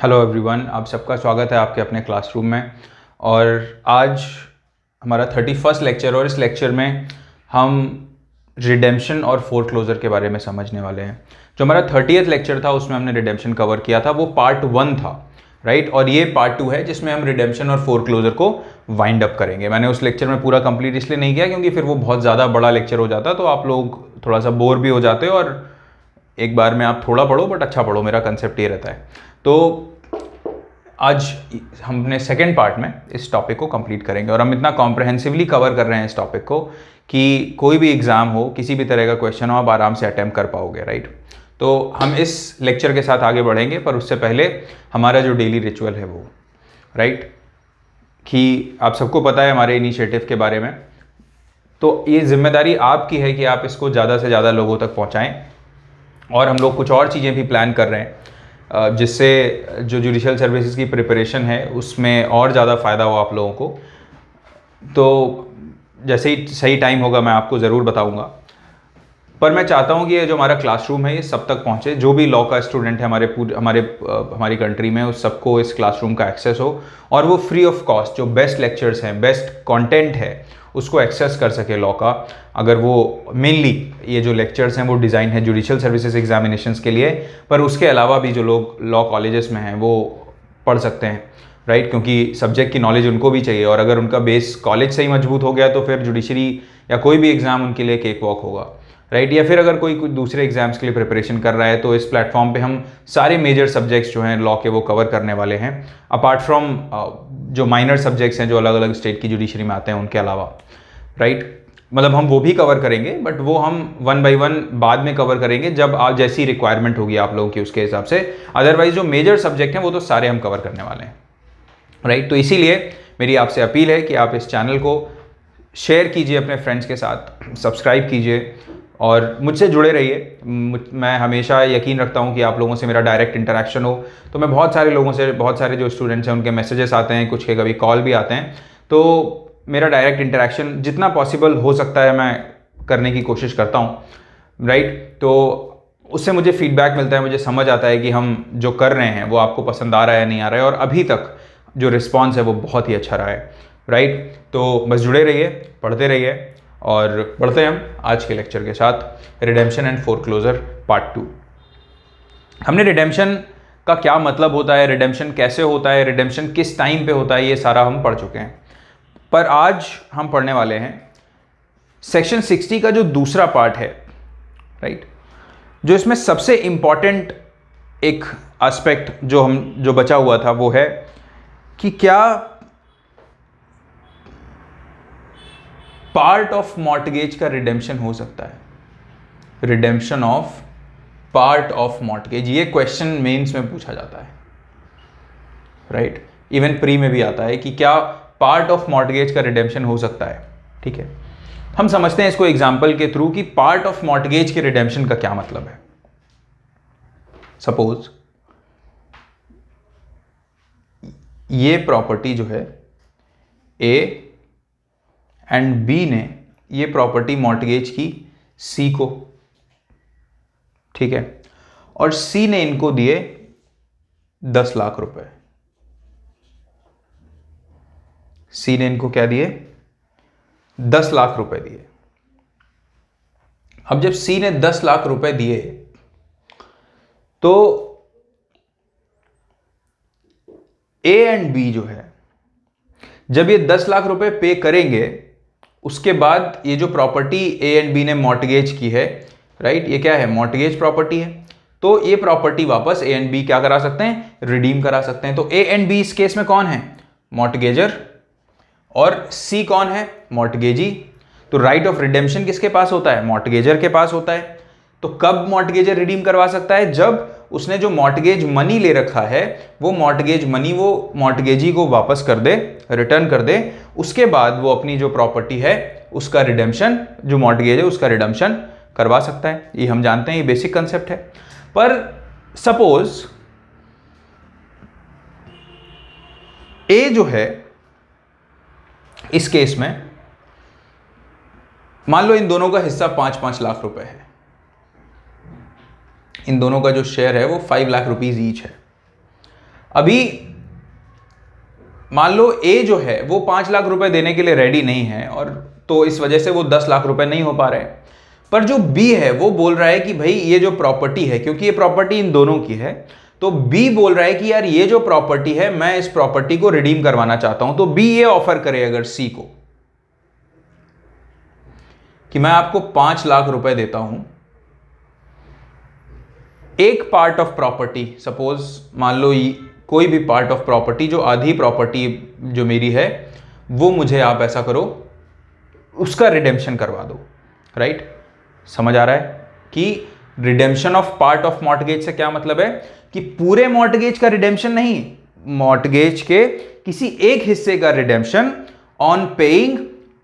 Hello everyone, आप सबका स्वागत है आपके अपने क्लासरूम में। और आज हमारा 31st लेक्चर और इस लेक्चर में हम रिडेम्पशन और फोरक्लोजर के बारे में समझने वाले हैं। जो हमारा 30th लेक्चर था उसमें हमने रिडेम्पशन कवर किया था, वो पार्ट 1 था, राइट। और ये पार्ट 2 है जिसमें हम रिडेम्पशन और फोरक्लोजर को वाइंड अप करेंगे। मैंने उस लेक्चर में पूरा कंप्लीट इसलिए नहीं किया क्योंकि फिर वो बहुत ज़्यादा बड़ा लेक्चर हो जाता, तो आप लोग थोड़ा सा बोर भी हो जाते हो और एक बार में आप थोड़ा पढ़ो बट अच्छा पढ़ो, मेरा कंसेप्ट ये रहता है। तो आज हमने सेकेंड पार्ट में इस टॉपिक को कंप्लीट करेंगे और हम इतना कॉम्प्रहेंसिवली कवर कर रहे हैं इस टॉपिक को कि कोई भी एग्ज़ाम हो, किसी भी तरह का क्वेश्चन हो, आप आराम से अटैम्प्ट कर पाओगे, राइट। तो हम इस लेक्चर के साथ आगे बढ़ेंगे, पर उससे पहले हमारा जो डेली रिचुअल है वो, राइट, कि आप सबको पता है हमारे इनिशिएटिव के बारे में। तो ये जिम्मेदारी आपकी है कि आप इसको ज़्यादा से ज़्यादा लोगों तक पहुँचाएँ। और हम लोग कुछ और चीज़ें भी प्लान कर रहे हैं जिससे जो जुडिशियल सर्विसेज की प्रिपरेशन है उसमें और ज़्यादा फ़ायदा हो आप लोगों को। तो जैसे ही सही टाइम होगा मैं आपको ज़रूर बताऊंगा। पर मैं चाहता हूँ कि ये जो हमारा क्लासरूम है ये सब तक पहुँचे। जो भी लॉ का स्टूडेंट है हमारी कंट्री में, उस सबको इस क्लासरूम का एक्सेस हो और वो फ्री ऑफ कॉस्ट जो बेस्ट लेक्चर्स हैं, बेस्ट कंटेंट है, उसको एक्सेस कर सके लॉ का। अगर वो मेनली ये जो लेक्चर्स हैं वो डिज़ाइन है जुडिशियल सर्विसेज एग्जामिनेशंस के लिए, पर उसके अलावा भी जो लोग लॉ कॉलेजेस में हैं वो पढ़ सकते हैं, राइट। क्योंकि सब्जेक्ट की नॉलेज उनको भी चाहिए और अगर उनका बेस कॉलेज से ही मजबूत हो गया तो फिर जुडिशरी या कोई भी एग्ज़ाम उनके लिए केक वॉक होगा, राइट। या फिर अगर कोई दूसरे एग्जाम्स के लिए प्रिपरेशन कर रहा है तो इस प्लेटफॉर्म पे हम सारे मेजर सब्जेक्ट्स जो हैं लॉ के वो कवर करने वाले हैं, अपार्ट फ्रॉम जो माइनर सब्जेक्ट्स हैं जो अलग अलग स्टेट की जुडिशरी में आते हैं उनके अलावा, राइट। मतलब हम वो भी कवर करेंगे बट वो हम 1 बाय 1 बाद में कवर करेंगे जब आप जैसी रिक्वायरमेंट होगी आप लोगों की उसके हिसाब से। अदरवाइज जो मेजर सब्जेक्ट हैं वो तो सारे हम कवर करने वाले हैं, राइट। तो इसीलिए मेरी आपसे अपील है कि आप इस चैनल को शेयर कीजिए अपने फ्रेंड्स के साथ, सब्सक्राइब कीजिए और मुझसे जुड़े रहिए। मैं हमेशा यकीन रखता हूँ कि आप लोगों से मेरा डायरेक्ट इंटरेक्शन हो। तो मैं बहुत सारे लोगों से, बहुत सारे जो स्टूडेंट्स हैं उनके मैसेजेस आते हैं, कुछ के कभी कॉल भी आते हैं, तो मेरा डायरेक्ट इंटरेक्शन जितना पॉसिबल हो सकता है मैं करने की कोशिश करता हूँ, राइट। तो उससे मुझे फीडबैक मिलता है, मुझे समझ आता है कि हम जो कर रहे हैं वो आपको पसंद आ रहा है या नहीं आ रहा है, और अभी तक जो रिस्पॉन्स है वो बहुत ही अच्छा रहा है, राइट। तो बस जुड़े रहिए, पढ़ते रहिए और बढ़ते हैं हम आज के लेक्चर के साथ, रिडेम्पशन एंड फोरक्लोजर पार्ट 2। हमने रिडेम्पशन का क्या मतलब होता है, रिडेम्पशन कैसे होता है, रिडेम्पशन किस टाइम पे होता है, ये सारा हम पढ़ चुके हैं। पर आज हम पढ़ने वाले हैं सेक्शन 60 का जो दूसरा पार्ट है, राइट। जो इसमें सबसे इंपॉर्टेंट एक एस्पेक्ट जो बचा हुआ था वो है कि क्या पार्ट ऑफ मॉर्टगेज का रिडेम्पशन हो सकता है। Redemption of part of mortgage, ये क्वेश्चन मेंस में पूछा जाता है, राइट। इवन प्री में भी आता है कि क्या पार्ट ऑफ मॉर्टगेज का रिडेम्पशन हो सकता है, ठीक है। हम समझते हैं इसको एग्जांपल के थ्रू कि पार्ट ऑफ मॉर्टगेज के रिडेम्पशन का क्या मतलब है। सपोज ये प्रॉपर्टी जो है ए एंड बी ने ये प्रॉपर्टी मॉर्टगेज की सी को, ठीक है, और सी ने इनको दिए 10 लाख रुपए। सी ने इनको क्या दिए, 10 लाख रुपए दिए। अब जब सी ने 10 लाख रुपए दिए तो ए एंड बी जो है जब ये 10 लाख रुपए पे करेंगे उसके बाद ये जो प्रॉपर्टी ए एंड बी ने मॉर्टगेज की है, राइट, ये क्या है, मॉर्टगेज प्रॉपर्टी है। तो ये प्रॉपर्टी वापस ए एंड बी क्या करा सकते हैं, रिडीम करा सकते हैं। तो ए एंड बी इस केस में कौन है, मॉर्टगेजर, और सी कौन है, मॉर्टगेजी। तो राइट ऑफ रिडेम्पशन किसके पास होता है, मॉर्टगेजर के पास होता है। तो कब मॉर्टगेजर रिडीम करवा सकता है, जब उसने जो मॉर्टगेज मनी ले रखा है वो मॉर्टगेज मनी वो मॉर्टगेजी को वापस कर दे, रिटर्न कर दे। उसके बाद वो अपनी जो प्रॉपर्टी है उसका रिडेम्पशन, जो मॉर्टगेज है उसका रिडेम्पशन करवा सकता है। ये हम जानते हैं, ये बेसिक कंसेप्ट है। पर सपोज ए जो है इस केस में मान लो इन दोनों का हिस्सा 5-5 लाख रुपए है, इन दोनों का जो शेयर है वो 5 लाख रुपीज ईच है। अभी मान लो ए जो है वो 5 लाख रुपए देने के लिए रेडी नहीं है, और तो इस वजह से वो 10 लाख रुपए नहीं हो पा रहे हैं। पर जो बी है वो बोल रहा है कि भाई ये जो प्रॉपर्टी है, क्योंकि ये प्रॉपर्टी इन दोनों की है, तो बी बोल रहा है कि यार ये जो प्रॉपर्टी है मैं इस प्रॉपर्टी को रिडीम करवाना चाहता हूं। तो बी ये ऑफर करे अगर सी को कि मैं आपको 5 लाख रुपए देता हूं, एक पार्ट ऑफ प्रॉपर्टी, सपोज मान लो कोई भी पार्ट ऑफ प्रॉपर्टी, जो आधी प्रॉपर्टी जो मेरी है वो मुझे आप ऐसा करो उसका रिडेम्पशन करवा दो। राइट, समझ आ रहा है कि redemption of part of mortgage से क्या मतलब है कि पूरे मॉर्टगेज का रिडेम्पशन नहीं, मॉर्टगेज के किसी एक हिस्से का redemption on paying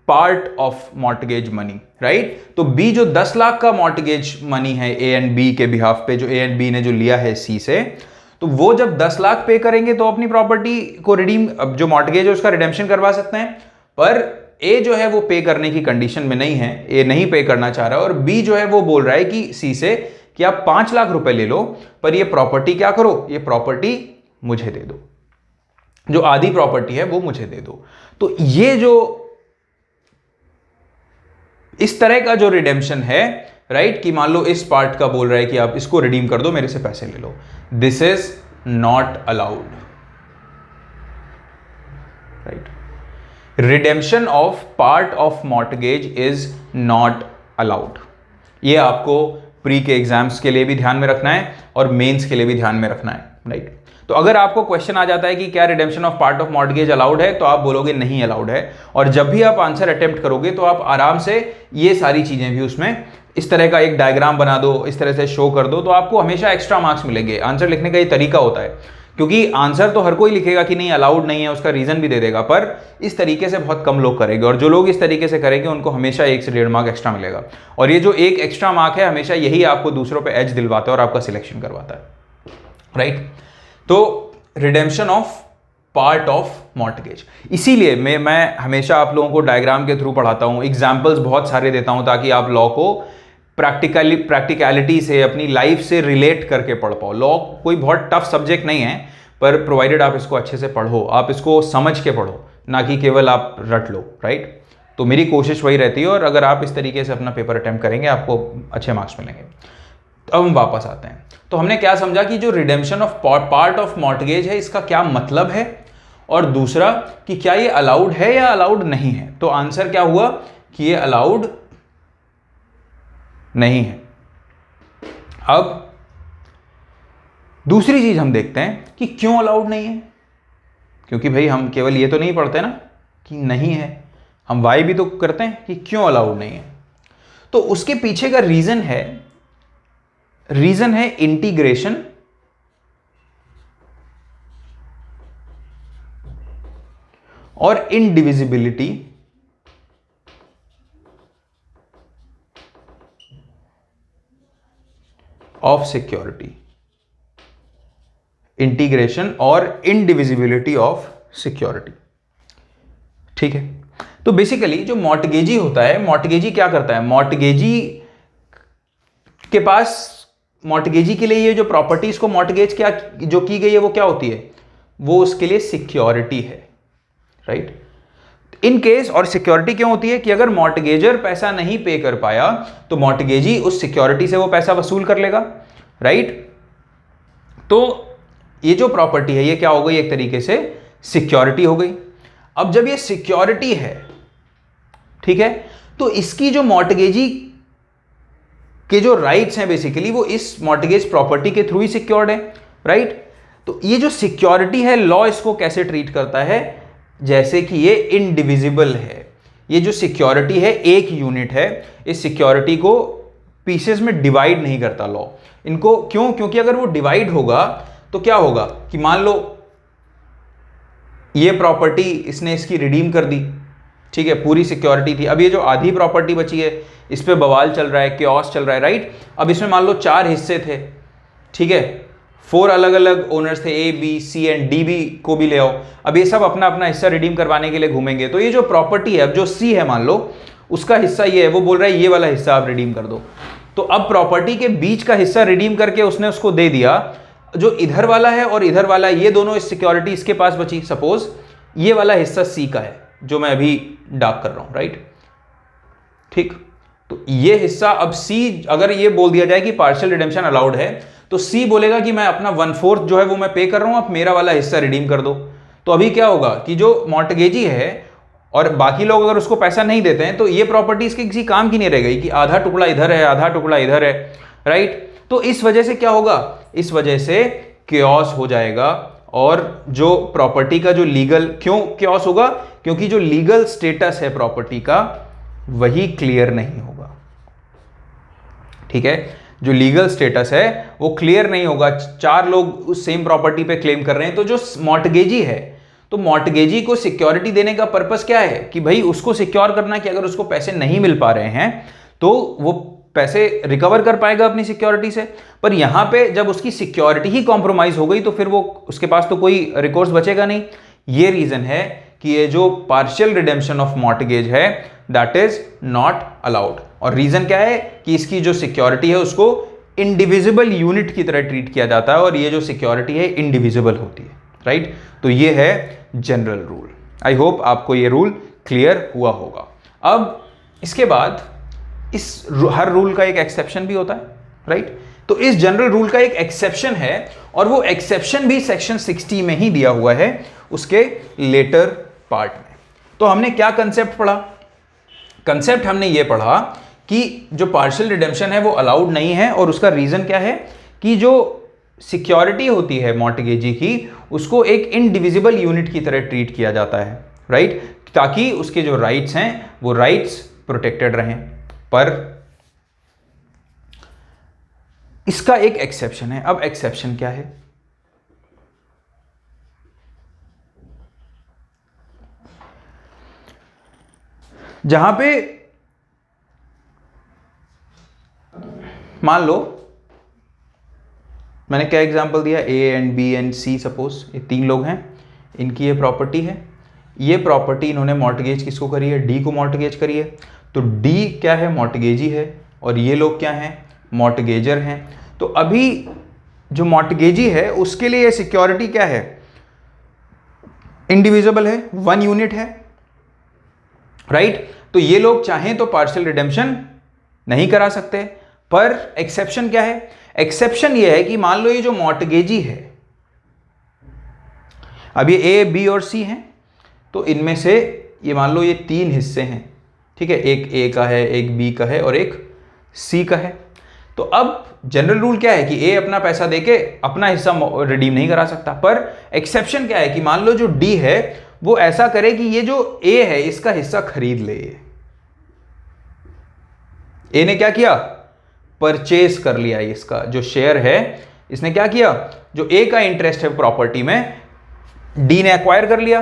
part of mortgage money. Right, तो बी जो 10 लाख का मॉर्टगेज मनी है ए एंड बी के बिहाफ पे, जो ए एंड बी ने जो लिया है सी से, तो वो जब 10 लाख पे करेंगे तो अपनी प्रॉपर्टी को रिडीम, अब जो मॉर्टगेज है उसका रिडेम्पशन करवा सकते हैं। पर ए जो है वो पे करने की कंडीशन में नहीं है, ए नहीं पे करना चाह रहा है, और बी जो है वो बोल रहा है कि सी से कि आप 5 लाख रुपए ले लो, पर ये प्रॉपर्टी क्या करो, ये प्रॉपर्टी मुझे दे दो, जो आधी प्रॉपर्टी है वो मुझे दे दो। तो ये जो इस तरह का जो रिडेम्पशन है, राइट, कि मान लो इस पार्ट का बोल रहा है कि आप इसको रिडीम कर दो, मेरे से पैसे ले लो, this is not allowed. Right, redemption of part of mortgage is not allowed. ये आपको प्री के एग्जाम्स के लिए भी ध्यान में रखना है और मेंस के लिए भी ध्यान में रखना है। राइट, तो अगर आपको क्वेश्चन आ जाता है कि क्या redemption of part of mortgage allowed है, तो आप बोलोगे नहीं अलाउड है, और जब भी आप आंसर अटेम्प्ट करोगे तो आप आराम से ये सारी चीजें भी उसमें इस तरह का एक डायग्राम बना दो, इस तरह से शो कर दो, तो आपको हमेशा एक्स्ट्रा मार्क्स मिलेंगे। आंसर लिखने का ये तरीका होता है, क्योंकि आंसर तो हर कोई लिखेगा कि नहीं अलाउड नहीं है, उसका रीजन भी दे देगा, पर इस तरीके से बहुत कम लोग करेंगे, और जो लोग इस तरीके से करेंगे उनको हमेशा 1 से 1.5 मार्क एक्स्ट्रा मिलेगा। और ये जो एक एक्स्ट्रा मार्क है हमेशा यही आपको दूसरों पे एज दिलवाता है और आपका सिलेक्शन करवाता है। राइट, तो redemption of part of mortgage, इसीलिए मैं हमेशा आप लोगों को डायग्राम के थ्रू पढ़ाता हूं, एग्जाम्पल्स बहुत सारे देता हूं, ताकि आप लॉ को प्रैक्टिकलिटी से, अपनी लाइफ से रिलेट करके पढ़ पाओ। लॉ कोई बहुत टफ सब्जेक्ट नहीं है, पर प्रोवाइडेड आप इसको अच्छे से पढ़ो, आप इसको समझ के पढ़ो, ना कि केवल आप रट लो। राइट, तो मेरी कोशिश वही रहती है, और अगर आप इस तरीके से अपना पेपर अटेम्प्ट करेंगे आपको अच्छे मार्क्स मिलेंगे। तो अब हम वापस आते हैं, तो हमने क्या समझा कि जो redemption of part of mortgage है इसका क्या मतलब है, और दूसरा कि क्या ये अलाउड है या अलाउड नहीं है। तो आंसर क्या हुआ कि ये अलाउड नहीं है। अब दूसरी चीज हम देखते हैं कि क्यों अलाउड नहीं है, क्योंकि भाई हम केवल ये तो नहीं पढ़ते ना कि नहीं है, हम वाई भी तो करते हैं कि क्यों अलाउड नहीं है। तो उसके पीछे का रीजन है इंटीग्रेशन और इनडिविजिबिलिटी ऑफ सिक्योरिटी, इंटीग्रेशन और इनडिविजिबिलिटी ऑफ सिक्योरिटी। ठीक है, तो बेसिकली जो मॉर्टगेजी होता है, मॉर्टगेजी क्या करता है, मॉर्टगेजी के पास, मॉर्टगेजी के लिए ये जो प्रॉपर्टीज को मॉर्टगेज क्या जो की गई है वो क्या होती है, वो उसके लिए सिक्योरिटी है। राइट, इन केस, और सिक्योरिटी क्यों होती है कि अगर मॉर्टगेजर पैसा नहीं पे कर पाया तो मॉर्टगेजी उस सिक्योरिटी से वो पैसा वसूल कर लेगा। राइट, तो ये जो प्रॉपर्टी है ये क्या हो गई, एक तरीके से सिक्योरिटी हो गई। अब जब ये सिक्योरिटी है, ठीक है, तो इसकी जो मॉर्टगेजी के जो राइट्स हैं बेसिकली वो इस मॉर्टगेज प्रॉपर्टी के थ्रू ही सिक्योर्ड है। राइट, तो ये जो सिक्योरिटी है, लॉ इसको कैसे ट्रीट करता है, जैसे कि ये इनडिविजिबल है। ये जो सिक्योरिटी है एक यूनिट है, इस सिक्योरिटी को पीसेस में डिवाइड नहीं करता लॉ इनको। क्यों, क्योंकि अगर वो डिवाइड होगा तो क्या होगा कि मान लो ये प्रॉपर्टी इसने इसकी रिडीम कर दी, ठीक है, पूरी सिक्योरिटी थी, अब ये जो आधी प्रॉपर्टी बची है इस पे बवाल चल रहा है, क्योस चल रहा है। राइट, अब इसमें मान लो 4 हिस्से थे, ठीक है, 4 अलग अलग ओनर्स थे, A B C and D B को भी ले आओ। अब ये सब अपना अपना हिस्सा रिडीम करवाने के लिए घूमेंगे, तो ये जो प्रॉपर्टी है, अब जो सी है मान लो उसका हिस्सा ये है, वो बोल रहा है ये वाला हिस्सा आप रिडीम कर दो। तो अब प्रॉपर्टी के बीच का हिस्सा रिडीम करके उसने उसको दे दिया। जो इधर वाला है और इधर वाला, ये दोनों सिक्योरिटी इसके पास बची। सपोज ये वाला हिस्सा सी का है जो मैं अभी डार्क कर रहा हूं, राइट, ठीक। तो ये हिस्सा अब सी, अगर ये बोल दिया जाए कि पार्शियल रिडेम्पशन अलाउड है, तो सी बोलेगा कि मैं अपना 1/4 जो है वो मैं पे कर रहा हूं, आप मेरा वाला हिस्सा रिडीम कर दो। तो अभी क्या होगा कि जो मॉर्टगेजी है और बाकी लोग अगर उसको पैसा नहीं देते हैं तो ये प्रॉपर्टी इसके किसी काम की नहीं रह गई कि आधा टुकड़ा इधर है आधा टुकड़ा इधर है, राइट। तो इस वजह से क्या होगा, इस वजह से क्योस हो जाएगा और जो प्रॉपर्टी का जो लीगल, क्यों क्योस होगा, क्योंकि जो लीगल स्टेटस है प्रॉपर्टी का वही क्लियर नहीं होगा, ठीक है। जो लीगल स्टेटस है वो क्लियर नहीं होगा। 4 लोग उस सेम प्रॉपर्टी पे क्लेम कर रहे हैं, तो जो मॉर्टगेजी है, तो मॉर्टगेजी को सिक्योरिटी देने का पर्पस क्या है कि भाई उसको सिक्योर करना कि अगर उसको पैसे नहीं मिल पा रहे हैं तो वो पैसे रिकवर कर पाएगा अपनी सिक्योरिटी से। पर यहां पे जब उसकी सिक्योरिटी ही कॉम्प्रोमाइज हो गई तो फिर वो, उसके पास तो कोई रिकोर्स बचेगा नहीं। ये रीजन है कि ये जो पार्शियल रिडेम्पशन ऑफ मॉर्टगेज है दैट इज नॉट अलाउड। और रीजन क्या है कि इसकी जो सिक्योरिटी है उसको इंडिविजिबल यूनिट की तरह ट्रीट किया जाता है और ये जो सिक्योरिटी है इंडिविजिबल होती है, राइट। तो ये है जनरल रूल। आई होप आपको ये रूल क्लियर हुआ होगा। अब इसके बाद इस हर रूल का एक एक्सेप्शन भी होता है, राइट। तो इस जनरल रूल का एक एक्सेप्शन है और वो एक्सेप्शन भी सेक्शन 60 में ही दिया हुआ है, उसके लेटर पार्ट में। तो हमने क्या कंसेप्ट पढ़ा? कंसेप्ट हमने ये पढ़ा कि जो पार्शियल रिडेम्पशन है वो अलाउड नहीं है और उसका रीजन क्या है कि जो सिक्योरिटी होती है मॉर्टगेजी की उसको एक इनडिविजिबल यूनिट की तरह ट्रीट किया जाता है, राइट, ताकि उसके जो राइट्स हैं वो राइट्स प्रोटेक्टेड रहें। पर इसका एक एक्सेप्शन है। अब एक्सेप्शन क्या है? जहां पे मान लो मैंने क्या एग्जांपल दिया, A and B and C, suppose ये 3 लोग हैं, इनकी ये प्रॉपर्टी है, ये प्रॉपर्टी इन्होंने मॉर्टगेज किसको करी है? डी को मॉर्टगेज करी है। तो डी क्या है? मॉर्टगेजी है और ये लोग क्या हैं? मॉर्टगेजर हैं। तो अभी जो मॉर्टगेजी है उसके लिए ये सिक्योरिटी क्या है? इंडिविजिबल है, 1 यूनिट है, राइट। तो ये लोग चाहें तो पार्शियल रिडेम्पशन नहीं करा सकते। पर एक्सेप्शन क्या है? एक्सेप्शन ये है कि मान लो ये जो मॉर्टगेजी है, अब ये ए, बी और सी हैं, तो इनमें से ये मान लो ये 3 हिस्से हैं, ठीक है, एक ए का है, एक बी का है और एक सी का है। तो अब जनरल रूल क्या है कि ए अपना पैसा देके अपना हिस्सा रिडीम नहीं करा सकता। पर एक्सेप्शन क्या है कि मान लो जो डी है वो ऐसा करे कि ये जो ए है इसका हिस्सा खरीद ले। ए ने क्या किया? परचेज कर लिया, इसका जो शेयर है इसने क्या किया? जो ए का इंटरेस्ट है प्रॉपर्टी में डी ने एक्वायर कर लिया।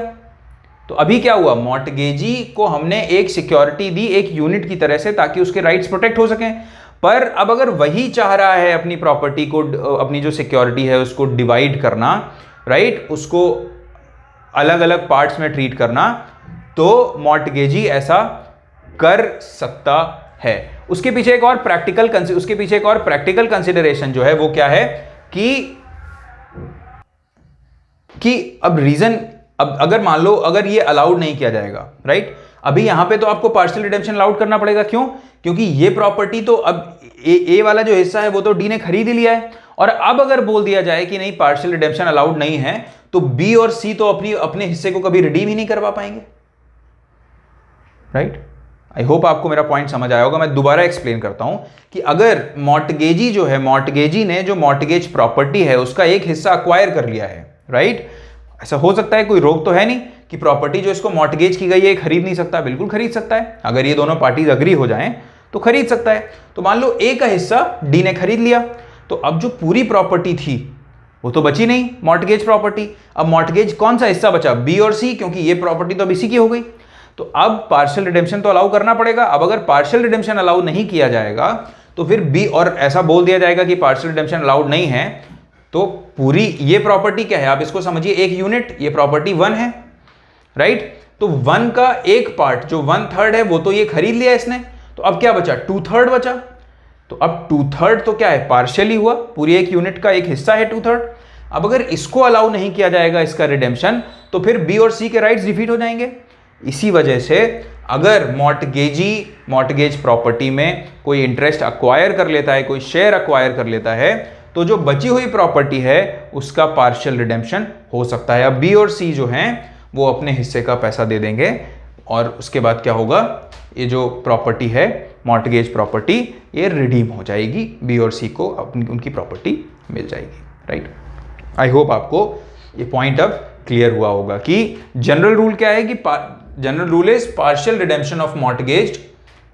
तो अभी क्या हुआ? मॉर्टगेजी को हमने एक सिक्योरिटी दी एक यूनिट की तरह से ताकि उसके राइट्स प्रोटेक्ट हो सकें। पर अब अगर वही चाह रहा है अपनी प्रॉपर्टी को, अपनी जो सिक्योरिटी है उसको डिवाइड करना, राइट, उसको अलग अलग पार्ट्स में ट्रीट करना, तो मॉर्टगेजी ऐसा कर सकता है। उसके पीछे एक और प्रैक्टिकल कंसिडरेशन जो है वो क्या है कि अब रीजन, अब अगर मान लो अगर ये अलाउड नहीं किया जाएगा, राइट, अभी यहां पे तो आपको पार्शियल रिडेम्पशन अलाउड करना पड़ेगा। क्यों? क्योंकि ये प्रॉपर्टी तो अब ए वाला जो हिस्सा है वो तो डी ने खरीद ही लिया है। और अब अगर बोल दिया जाए कि नहीं पार्शियल रिडेम्पशन अलाउड नहीं है तो बी और सी तो अपने हिस्से को कभी रिडीम ही नहीं करवा पाएंगे, राइट। आई होप आपको मेरा पॉइंट समझ आया होगा। मैं दोबारा एक्सप्लेन करता हूं कि अगर मॉर्टगेजी जो है, मॉर्टगेजी ने जो मॉर्टगेज प्रॉपर्टी है उसका एक हिस्सा अक्वायर कर लिया है, राइट, ऐसा हो सकता है, कोई रोक तो है नहीं कि प्रॉपर्टी जो इसको मॉर्टगेज की गई है खरीद नहीं सकता। बिल्कुल खरीद सकता है, अगर ये दोनों पार्टीज अग्री हो जाएं तो खरीद सकता है। तो मान लो ए का हिस्सा डी ने खरीद लिया, तो अब जो पूरी प्रॉपर्टी थी वो तो बची नहीं, मॉर्टगेज प्रॉपर्टी। अब मॉर्टगेज कौन सा हिस्सा बचा? बी और सी, क्योंकि ये प्रॉपर्टी तो अब इसी की हो गई। तो अब पार्शियल रिडेम्पशन तो अलाउ करना पड़ेगा। अब अगर पार्शियल रिडेम्पशन अलाउ नहीं किया जाएगा तो फिर बी, और ऐसा बोल दिया जाएगा कि पार्शियल रिडेम्पशन अलाउड नहीं है, तो पूरी ये प्रॉपर्टी क्या है? आप इसको समझिए एक यूनिट, ये प्रॉपर्टी 1 है, राइट। तो 1 का एक पार्ट जो 1/3 है वो तो ये खरीद लिया इसने, तो अब क्या बचा? 2/3 बचा। तो अब 2/3 तो क्या है? पार्शियली हुआ, पूरी एक यूनिट का एक हिस्सा है 2/3। अब अगर इसको अलाउ नहीं किया जाएगा इसका रिडेम्पशन, तो फिर बी और सी के राइट्स डिफीट हो जाएंगे। इसी वजह से अगर मॉर्टगेज प्रॉपर्टी में कोई इंटरेस्ट अक्वायर कर लेता है, कोई शेयर अक्वायर कर लेता है, तो जो बची हुई प्रॉपर्टी है उसका पार्शियल रिडेम्पशन हो सकता है। अब बी और सी जो हैं वो अपने हिस्से का पैसा दे देंगे और उसके बाद क्या होगा, ये जो प्रॉपर्टी है मॉर्टगेज प्रॉपर्टी ये रिडीम हो जाएगी, बी और सी को उनकी प्रॉपर्टी मिल जाएगी, राइट। आई होप आपको ये पॉइंट अब क्लियर हुआ होगा कि जनरल रूल क्या है कि general rule is partial redemption of mortgage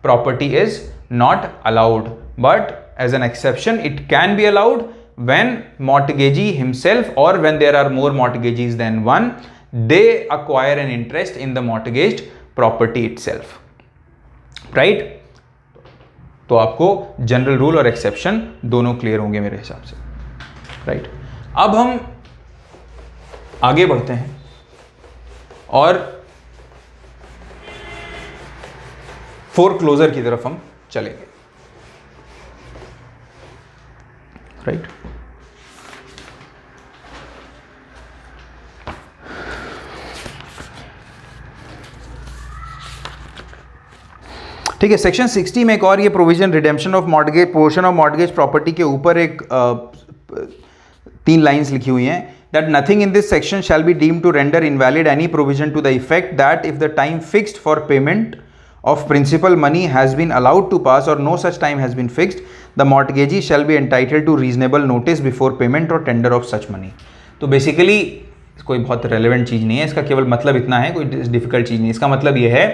property is not allowed, but as an exception it can be allowed when mortgagee himself or when there are more mortgagees than one, they acquire an interest in the mortgaged property itself, right। तो आपको general rule और exception दोनों clear होंगे मेरे हिसाब से, right. अब हम आगे बढ़ते हैं और फोरक्लोजर की तरफ हम चलेंगे, राइट। ठीक है, सेक्शन 60 में एक और ये provision redemption of mortgage portion of mortgage property के ऊपर एक 3 लाइंस लिखी हुई हैं that nothing in this section shall be deemed to render invalid any provision to the effect that if the time fixed for payment of principal money has been allowed to pass or no such time has been fixed, the mortgagee shall be entitled to reasonable notice before payment or tender of such money। तो basically कोई बहुत relevant चीज़ नहीं है, इसका केवल मतलब इतना है, कोई डिफिकल्ट चीज़ नहीं। इसका मतलब ये है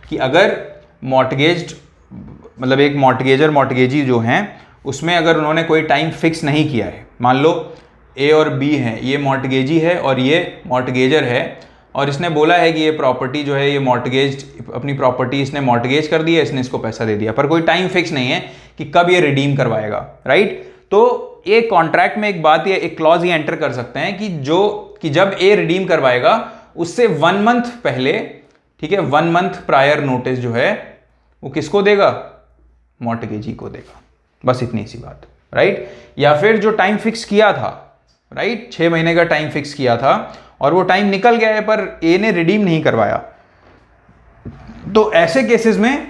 कि अगर मॉर्टगेज्ड मतलब एक मॉर्टगेजर मॉर्टगेजी जो हैं उसमें अगर उन्होंने कोई टाइम फिक्स नहीं किया है, मान लो ए और बी हैं, ये मॉर्टगेजी है और ये मॉर्टगेजर है, और इसने बोला है कि ये प्रॉपर्टी जो है ये मॉर्टगेज अपनी प्रॉपर्टी इसने मॉर्टगेज कर दी है, इसने इसको पैसा दे दिया, पर कोई टाइम फिक्स नहीं है कि कब ये रिडीम करवाएगा, राइट। तो ये कॉन्ट्रैक्ट में एक बात ये एक क्लॉज ये एंटर कर सकते हैं कि जब ए रिडीम करवाएगा उससे 1 मंथ पहले, ठीक है, 1 मंथ प्रायर नोटिस जो है वो किसको देगा, मॉर्टगेजी को देगा, बस इतनी सी बात, राइट। या फिर जो टाइम फिक्स किया था, राइट, 6 महीने का टाइम फिक्स किया था और वो टाइम निकल गया है पर ए ने रिडीम नहीं करवाया, तो ऐसे केसेस में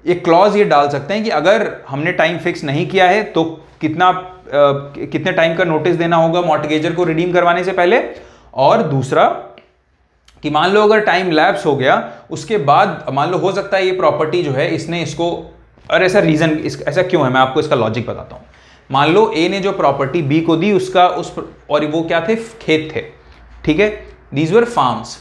एक क्लॉज ये डाल सकते हैं कि अगर हमने टाइम फिक्स नहीं किया है तो कितने टाइम का नोटिस देना होगा मॉर्टगेजर को रिडीम करवाने से पहले, और दूसरा कि मान लो अगर टाइम लैप्स हो गया उसके बाद, मान लो हो सकता है ये प्रॉपर्टी जो है इसने इसको, और ऐसा रीजन ऐसा क्यों है मैं आपको इसका लॉजिक बताता हूं। मान लो ए ने जो प्रॉपर्टी बी को दी उसका और वो क्या थे, खेत थे, ठीक है, दीज वर फार्म्स।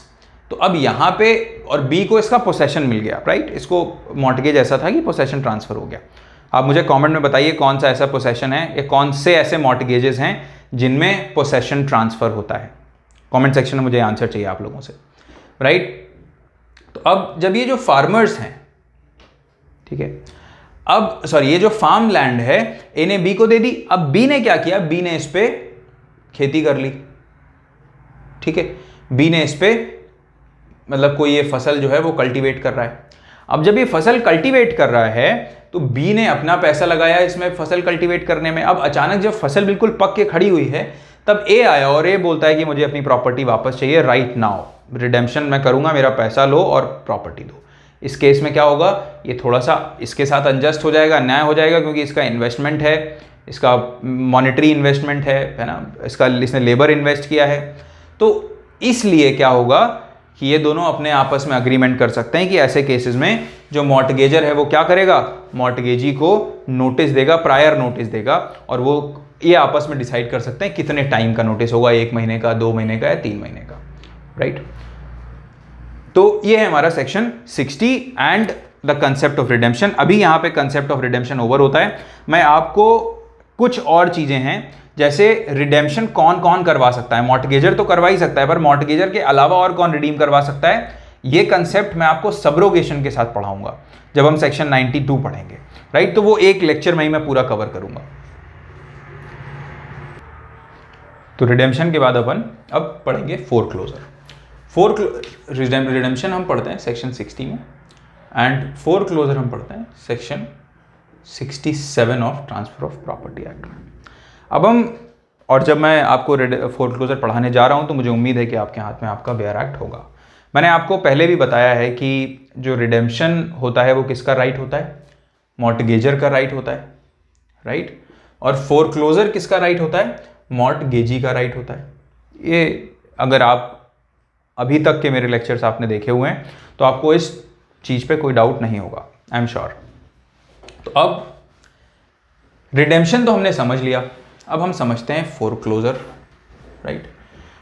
तो अब यहां पे और बी को इसका पोसेशन मिल गया, राइट, इसको मॉर्टगेज ऐसा था कि पोसेशन ट्रांसफर हो गया। आप मुझे कमेंट में बताइए कौन सा ऐसा पोसेशन है या कौन से ऐसे मॉर्टगेजेस हैं जिनमें पोसेशन ट्रांसफर होता है। कमेंट सेक्शन में मुझे आंसर चाहिए आप लोगों से, राइट। तो अब जब ये जो फार्मर्स हैं, ठीक है, अब सॉरी ये जो फार्म लैंड है ए ने बी को दे दी, अब बी ने क्या किया, बी ने इस पे खेती कर ली, ठीक है, बी ने इस पे मतलब कोई ये फसल जो है वो कल्टीवेट कर रहा है। अब जब ये फसल कल्टीवेट कर रहा है तो बी ने अपना पैसा लगाया इसमें फसल कल्टीवेट करने में। अब अचानक जब फसल बिल्कुल पक के खड़ी हुई है तब ए आया और ए बोलता है कि मुझे अपनी प्रॉपर्टी वापस चाहिए राइट नाउ, रिडेम्पशन मैं करूंगा, मेरा पैसा लो और प्रॉपर्टी दो। इस केस में क्या होगा, ये थोड़ा सा इसके साथ अनजस्ट हो जाएगा, अन्याय हो जाएगा, क्योंकि इसका इन्वेस्टमेंट है, इसका मॉनेटरी इन्वेस्टमेंट है ना, इसने लेबर इन्वेस्ट किया है। तो इसलिए क्या होगा कि ये दोनों अपने आपस में अग्रीमेंट कर सकते हैं कि ऐसे केसेस में जो मॉर्टगेजर है वो क्या करेगा, मॉर्टगेजी को नोटिस देगा, प्रायर नोटिस देगा, और वो ये आपस में डिसाइड कर सकते हैं कितने टाइम का नोटिस होगा, 1 महीने का, 2 महीने का या 3 महीने का, राइट। तो ये है हमारा section 60 and the concept of redemption. अभी यहाँ पे कंसेप्ट ऑफ रिडेम्पशन ओवर होता है। मैं आपको कुछ और चीजें हैं, जैसे रिडेम्पशन कौन कौन करवा सकता है, मॉर्टगेजर तो करवा ही सकता है, पर मॉर्टगेजर के अलावा और कौन रिडीम करवा सकता है, ये कंसेप्ट मैं आपको सबरोगेशन के साथ पढ़ाऊंगा जब हम सेक्शन 92 पढ़ेंगे, राइट। तो वो एक लेक्चर में ही मैं पूरा कवर करूंगा। तो रिडेम्पशन के बाद अपन अब पढ़ेंगे फोरक्लोजर। रिडेम्पशन हम पढ़ते हैं सेक्शन 60 में एंड फोरक्लोजर हम पढ़ते हैं section 67 of transfer of property act में। अब हम और जब मैं आपको फोरक्लोजर पढ़ाने जा रहा हूँ तो मुझे उम्मीद है कि आपके हाथ में आपका बेयर एक्ट होगा। मैंने आपको पहले भी बताया है कि जो रिडेम्पशन होता है वो किसका राइट होता है? मॉर्टगेजर का राइट होता है, राइट। और फोरक्लोजर किसका राइट होता है? मॉर्टगेजी का राइट होता है। ये अगर आप अभी तक के मेरे लेक्चर्स आपने देखे हुए हैं तो आपको इस चीज़ पे कोई डाउट नहीं होगा, आई एम श्योर। तो अब रिडेम्पशन तो हमने समझ लिया, अब हम समझते हैं foreclosure, right.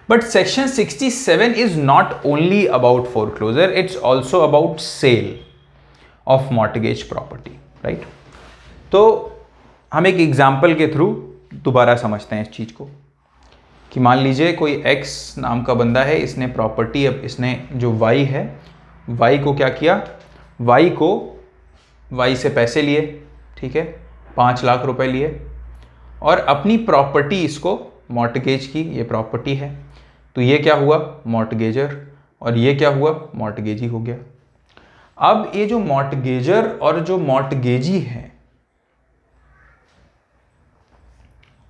But section 67 is not only about foreclosure, it's also about sale of mortgage property, right. तो हम एक एग्जाम्पल के थ्रू दोबारा समझते हैं इस चीज़ को कि मान लीजिए कोई X नाम का बंदा है, इसने प्रॉपर्टी, अब इसने जो Y है, Y को क्या किया? Y से पैसे लिए, ठीक है, 5 लाख रुपए लिए और अपनी प्रॉपर्टी इसको मॉर्टगेज की, ये प्रॉपर्टी है, तो ये क्या हुआ? मॉर्टगेजर, और ये क्या हुआ? मॉर्टगेजी हो गया। अब ये जो मॉर्टगेजर और जो मॉर्टगेजी है,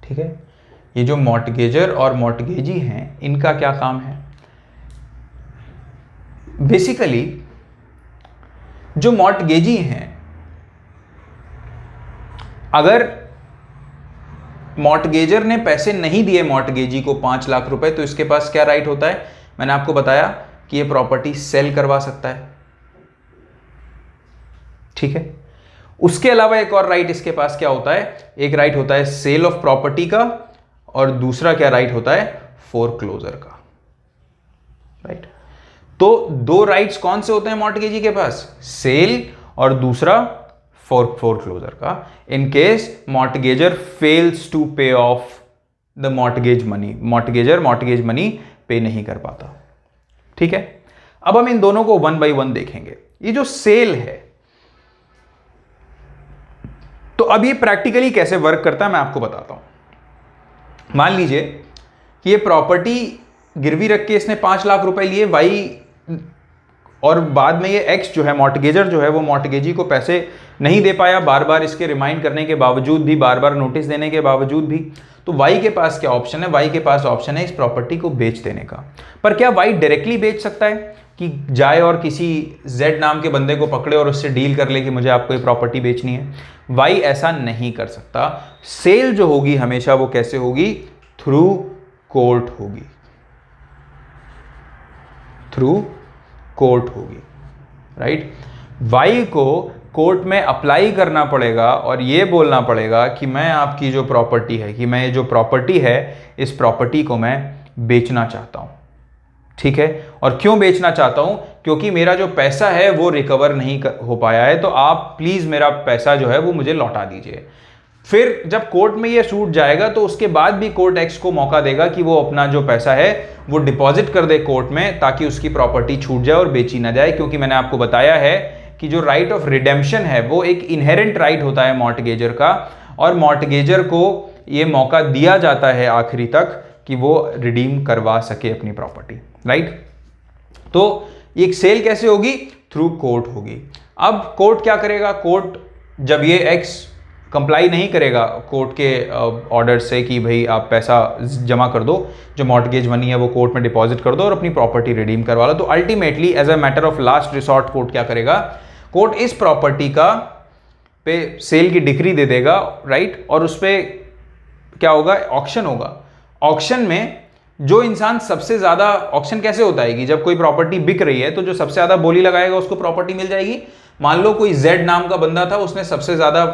ठीक है, ये जो मॉर्टगेजर और मॉर्टगेजी हैं, इनका क्या काम है? बेसिकली जो मॉर्टगेजी हैं, अगर मॉर्टगेजर ने पैसे नहीं दिए मॉर्टगेजी को 5 लाख रुपए, तो इसके पास क्या राइट होता है? मैंने आपको बताया कि ये प्रॉपर्टी सेल करवा सकता है, ठीक है। उसके अलावा एक और राइट इसके पास क्या होता है? एक राइट होता है सेल ऑफ प्रॉपर्टी का, और दूसरा क्या राइट होता है? फोरक्लोजर का, राइट। तो दो राइट्स कौन से होते हैं मॉर्टगेजी के पास? सेल और दूसरा फोरक्लोजर का, इन केस मॉर्टगेजर फेल्स टू पे of the mortgage money, mortgage money पे नहीं कर पाता, ठीक है। अब हम इन दोनों को 1 बाय 1 देखेंगे। ये जो सेल है, तो अब ये प्रैक्टिकली कैसे वर्क करता है मैं आपको बताता हूं। मान लीजिए कि ये प्रॉपर्टी गिरवी रख के इसने 5 लाख रुपए लिए Y, और बाद में ये X जो है, मॉर्टगेजर जो है, वो मॉर्टगेजी को पैसे नहीं दे पाया, बार बार इसके रिमाइंड करने के बावजूद भी, बार बार नोटिस देने के बावजूद भी। तो Y के पास क्या ऑप्शन है? Y के पास ऑप्शन है इस प्रॉपर्टी को बेच देने का। पर क्या Y डायरेक्टली बेच सकता है कि जाए और किसी Z नाम के बंदे को पकड़े और उससे डील कर ले कि मुझे आपको ये प्रॉपर्टी बेचनी है? Y ऐसा नहीं कर सकता। सेल जो होगी हमेशा वो कैसे होगी? थ्रू कोर्ट होगी, थ्रू कोर्ट होगी, राइट। Y को कोर्ट में अप्लाई करना पड़ेगा और ये बोलना पड़ेगा कि मैं आपकी जो प्रॉपर्टी है, कि मैं जो प्रॉपर्टी है, इस प्रॉपर्टी को मैं बेचना चाहता हूं, ठीक है। और क्यों बेचना चाहता हूं? क्योंकि मेरा जो पैसा है वो रिकवर नहीं हो पाया है, तो आप प्लीज मेरा पैसा जो है वो मुझे लौटा दीजिए। फिर जब कोर्ट में ये सूट जाएगा तो उसके बाद भी कोर्ट X को मौका देगा कि वो अपना जो पैसा है वो डिपॉजिट कर दे कोर्ट में, ताकि उसकी प्रॉपर्टी छूट जाए और बेची ना जाए। क्योंकि मैंने आपको बताया है कि जो राइट ऑफ रिडेम्पशन है वो एक इनहेरेंट राइट होता है मॉर्टगेजर का, और मॉर्टगेजर को ये मौका दिया जाता है आखिरी तक कि वो रिडीम करवा सके अपनी प्रॉपर्टी, राइट। तो एक सेल कैसे होगी? थ्रू कोर्ट होगी। अब कोर्ट क्या करेगा? कोर्ट जब ये X कंप्लाई नहीं करेगा कोर्ट के ऑर्डर से कि भाई आप पैसा जमा कर दो, जो मॉर्टगेज मनी है वो कोर्ट में डिपॉजिट कर दो और अपनी प्रॉपर्टी रिडीम करवा लो, तो ultimately as a matter of last resort court क्या करेगा? कोर्ट इस प्रॉपर्टी का पे सेल की डिक्री दे देगा, राइट। और उस पर क्या होगा? ऑक्शन होगा। ऑक्शन में जो इंसान सबसे ज्यादा, ऑक्शन कैसे होता है कि जब कोई प्रॉपर्टी बिक रही है तो जो सबसे ज्यादा बोली लगाएगा उसको प्रॉपर्टी मिल जाएगी। मान लो कोई Z नाम का बंदा था, उसने सबसे ज्यादा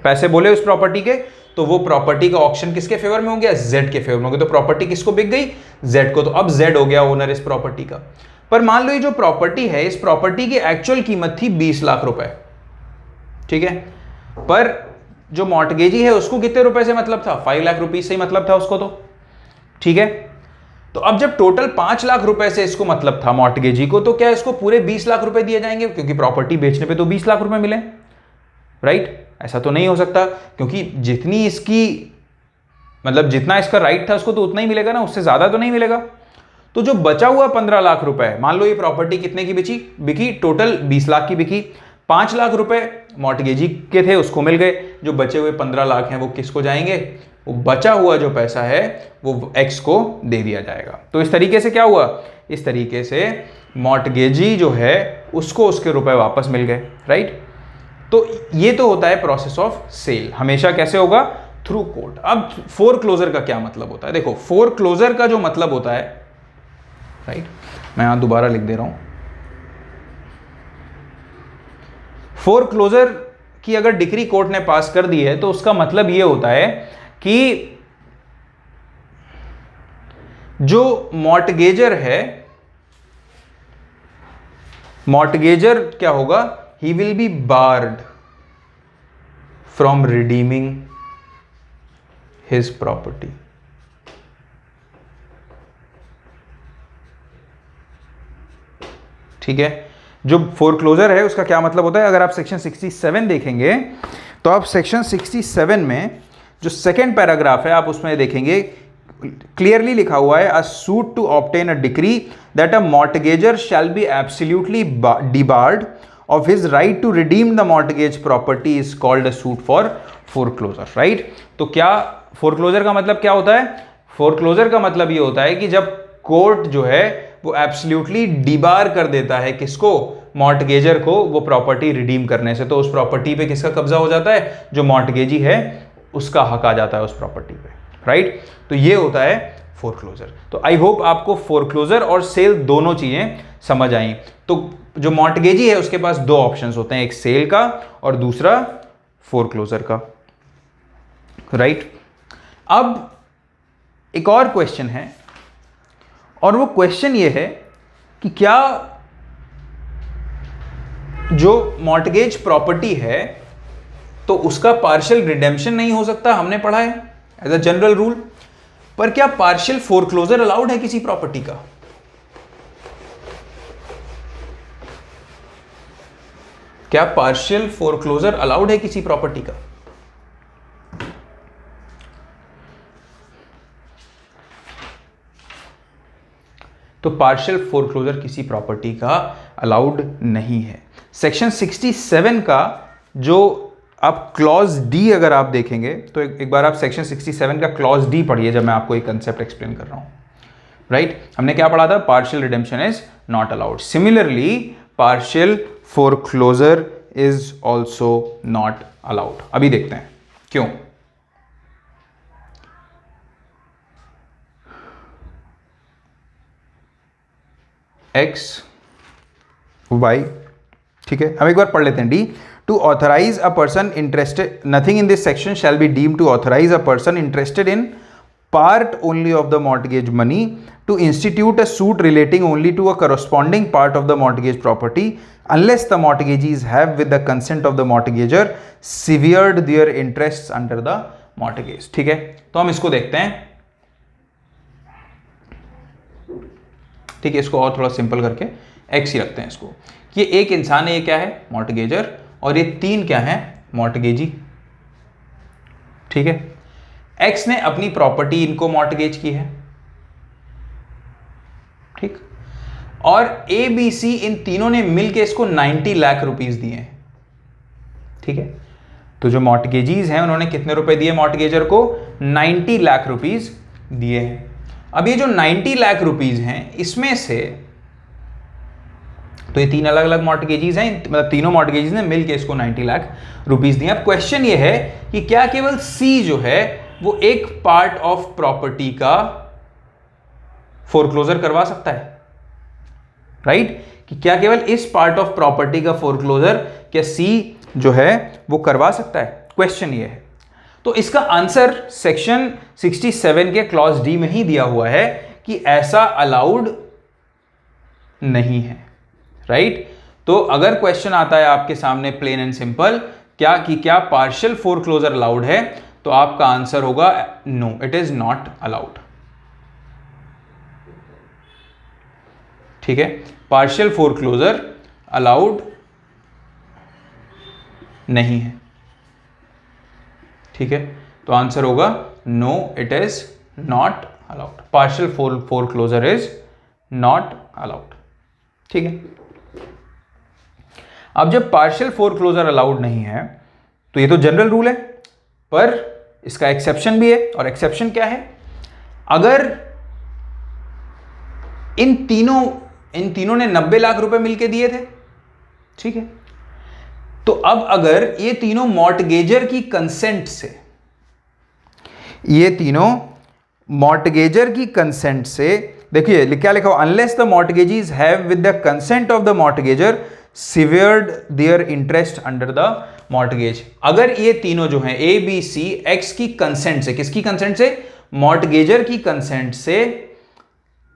पैसे बोले उस प्रॉपर्टी के, तो वो प्रॉपर्टी का ऑक्शन किसके फेवर में हो गया? Z के फेवर में हो गया। तो प्रॉपर्टी किसको बिक गई? Z को। तो अब Z हो गया ओनर इस प्रॉपर्टी का। पर मान लो ये जो प्रॉपर्टी है, इस प्रॉपर्टी की एक्चुअल कीमत थी 20 लाख रुपए, ठीक है। पर जो मॉर्टगेजी है उसको कितने रुपए से मतलब था? 5 लाख रुपीज से ही मतलब था उसको, तो ठीक है। तो अब जब टोटल 5 लाख रुपए से इसको मतलब था मॉर्टगेजी को, तो क्या इसको पूरे 20 लाख रुपए दिए जाएंगे? क्योंकि प्रॉपर्टी बेचने पे तो 20 लाख रुपए मिले, राइट। ऐसा तो नहीं हो सकता, क्योंकि जितनी इसकी मतलब जितना इसका राइट था उसको तो उतना ही मिलेगा ना, उससे ज्यादा तो नहीं मिलेगा। तो जो बचा हुआ 15 लाख रुपए, मान लो ये प्रॉपर्टी कितने की बिकी? टोटल 20 लाख की बिकी। 5 लाख रुपए मॉर्टगेजी के थे, उसको मिल गए। जो बचे हुए 15 लाख हैं वो किसको जाएंगे? वो बचा हुआ जो पैसा है वो एक्स को दे दिया जाएगा। तो इस तरीके से क्या हुआ, इस तरीके से मॉर्टगेजी जो है उसको उसके रुपए वापस मिल गए, राइट। तो ये तो होता है प्रोसेस ऑफ सेल, हमेशा कैसे होगा, थ्रू कोर्ट। अब फोरक्लोजर का क्या मतलब होता है, देखो फोरक्लोजर का जो मतलब होता है, राइट, मैं यहां दोबारा लिख दे रहा हूं। फोरक्लोजर की अगर डिक्री कोर्ट ने पास कर दी है तो उसका मतलब यह होता है कि जो मॉर्टगेजर है, मॉर्टगेजर क्या होगा, he will be board from redeeming his property. ठीक है, जो फोरक्लोजर है उसका क्या मतलब होता है, अगर आप सेक्शन 67 देखेंगे तो आप सेक्शन 67 में जो सेकेंड पैराग्राफ है आप उसमें देखेंगे क्लियरली लिखा हुआ है, a suit to obtain a decree that a mortgagor shall be absolutely debarred of his right to redeem the mortgage property is called a suit for foreclosure, right. तो क्या foreclosure का मतलब क्या होता है, फोरक्लोजर का मतलब ये होता है कि जब कोर्ट जो है वो एब्सोल्युटली डिबार कर देता है किसको, मॉर्टगेजर को, वो प्रॉपर्टी रिडीम करने से, तो उस प्रॉपर्टी पे किसका कब्जा हो जाता है, जो मॉर्टगेजी है उसका हक आ जाता है उस प्रॉपर्टी पे, राइट। तो ये होता है फोरक्लोजर। तो आई होप आपको फोरक्लोजर और सेल दोनों चीजें समझ आई। तो जो मॉर्टगेजी है उसके पास दो ऑप्शंस होते हैं, एक सेल का और दूसरा फोरक्लोजर का, राइट। अब एक और क्वेश्चन है, और वो क्वेश्चन ये है कि क्या जो मॉर्टगेज प्रॉपर्टी है तो उसका पार्शियल रिडेम्पशन नहीं हो सकता, हमने पढ़ा है एज अ जनरल रूल, पर क्या पार्शियल फोरक्लोजर अलाउड है किसी प्रॉपर्टी का, क्या पार्शियल फोरक्लोजर अलाउड है किसी प्रॉपर्टी का। तो पार्शियल फोरक्लोजर किसी प्रॉपर्टी का अलाउड नहीं है। सेक्शन 67 का जो आप क्लॉज डी अगर आप देखेंगे तो एक बार आप सेक्शन 67 का क्लॉज डी पढ़िए जब मैं आपको एक कंसेप्ट एक्सप्लेन कर रहा हूं, राइट। हमने क्या पढ़ा था, partial redemption is not allowed. Similarly partial foreclosure is also not allowed. अभी देखते हैं क्यों। एक्स वाई, ठीक है, हम एक बार पढ़ लेते हैं D. To authorise a person interested, nothing in this section shall be deemed to authorise a person interested in part only of the mortgage money to institute a suit relating only to a corresponding part of the mortgage property unless the mortgagees have with the consent of the mortgager severed their interests under the mortgage। ठीक है, तो हम इसको देखते हैं, ठीक है, इसको और थोड़ा सिंपल करके एक्स ही रखते हैं इसको, कि ये एक इंसान है, ये क्या है, मॉर्टगेजर, और ये तीन क्या है, मॉर्टगेजी। ठीक है, एक्स ने अपनी प्रॉपर्टी इनको मॉर्टगेज की है, ठीक, और ए बी सी इन तीनों ने मिलकर इसको 90 लाख रुपीस दिए हैं। ठीक है, तो जो मॉर्टगेजीज हैं उन्होंने कितने रुपए दिए मॉर्टगेजर को, 90 लाख रुपीस दिए हैं। अब ये जो 90 लाख रुपीस हैं इसमें से, तो ये तीन अलग अलग मॉर्टगेजीज हैं, मतलब तीनों मॉर्टगेजीज ने मिलकर इसको 90 लाख रुपीस दिए। अब क्वेश्चन ये है कि क्या केवल सी जो है वो एक पार्ट ऑफ प्रॉपर्टी का फोरक्लोजर करवा सकता है, राइट, कि क्या केवल इस पार्ट ऑफ प्रॉपर्टी का फोरक्लोजर क्या सी जो है वो करवा सकता है, क्वेश्चन ये है। तो इसका आंसर सेक्शन 67 के क्लॉज डी में ही दिया हुआ है कि ऐसा अलाउड नहीं है, राइट। तो अगर क्वेश्चन आता है आपके सामने प्लेन एंड सिंपल क्या कि क्या पार्शियल फोरक्लोजर अलाउड है, तो आपका आंसर होगा no, it is not allowed. ठीक है, पार्शियल फोरक्लोजर अलाउड नहीं है। ठीक है, तो आंसर होगा no, it is not allowed, partial foreclosure is not allowed. ठीक है, अब जब पार्शियल फोरक्लोजर अलाउड नहीं है तो ये तो जनरल रूल है, पर इसका एक्सेप्शन भी है, और एक्सेप्शन क्या है, अगर इन तीनों ने 90 लाख रुपए मिलके दिए थे, ठीक है, तो अब अगर ये तीनों मॉर्टगेजर की कंसेंट से, ये तीनों मॉर्टगेजर की कंसेंट से, देखिए क्या लिखा हो, unless the mortgagees have with the consent of the mortgagor severed their interest under the mortgage. अगर ये तीनों जो हैं ए बी सी एक्स की कंसेंट से, किसकी कंसेंट से, मॉर्टगेजर की कंसेंट से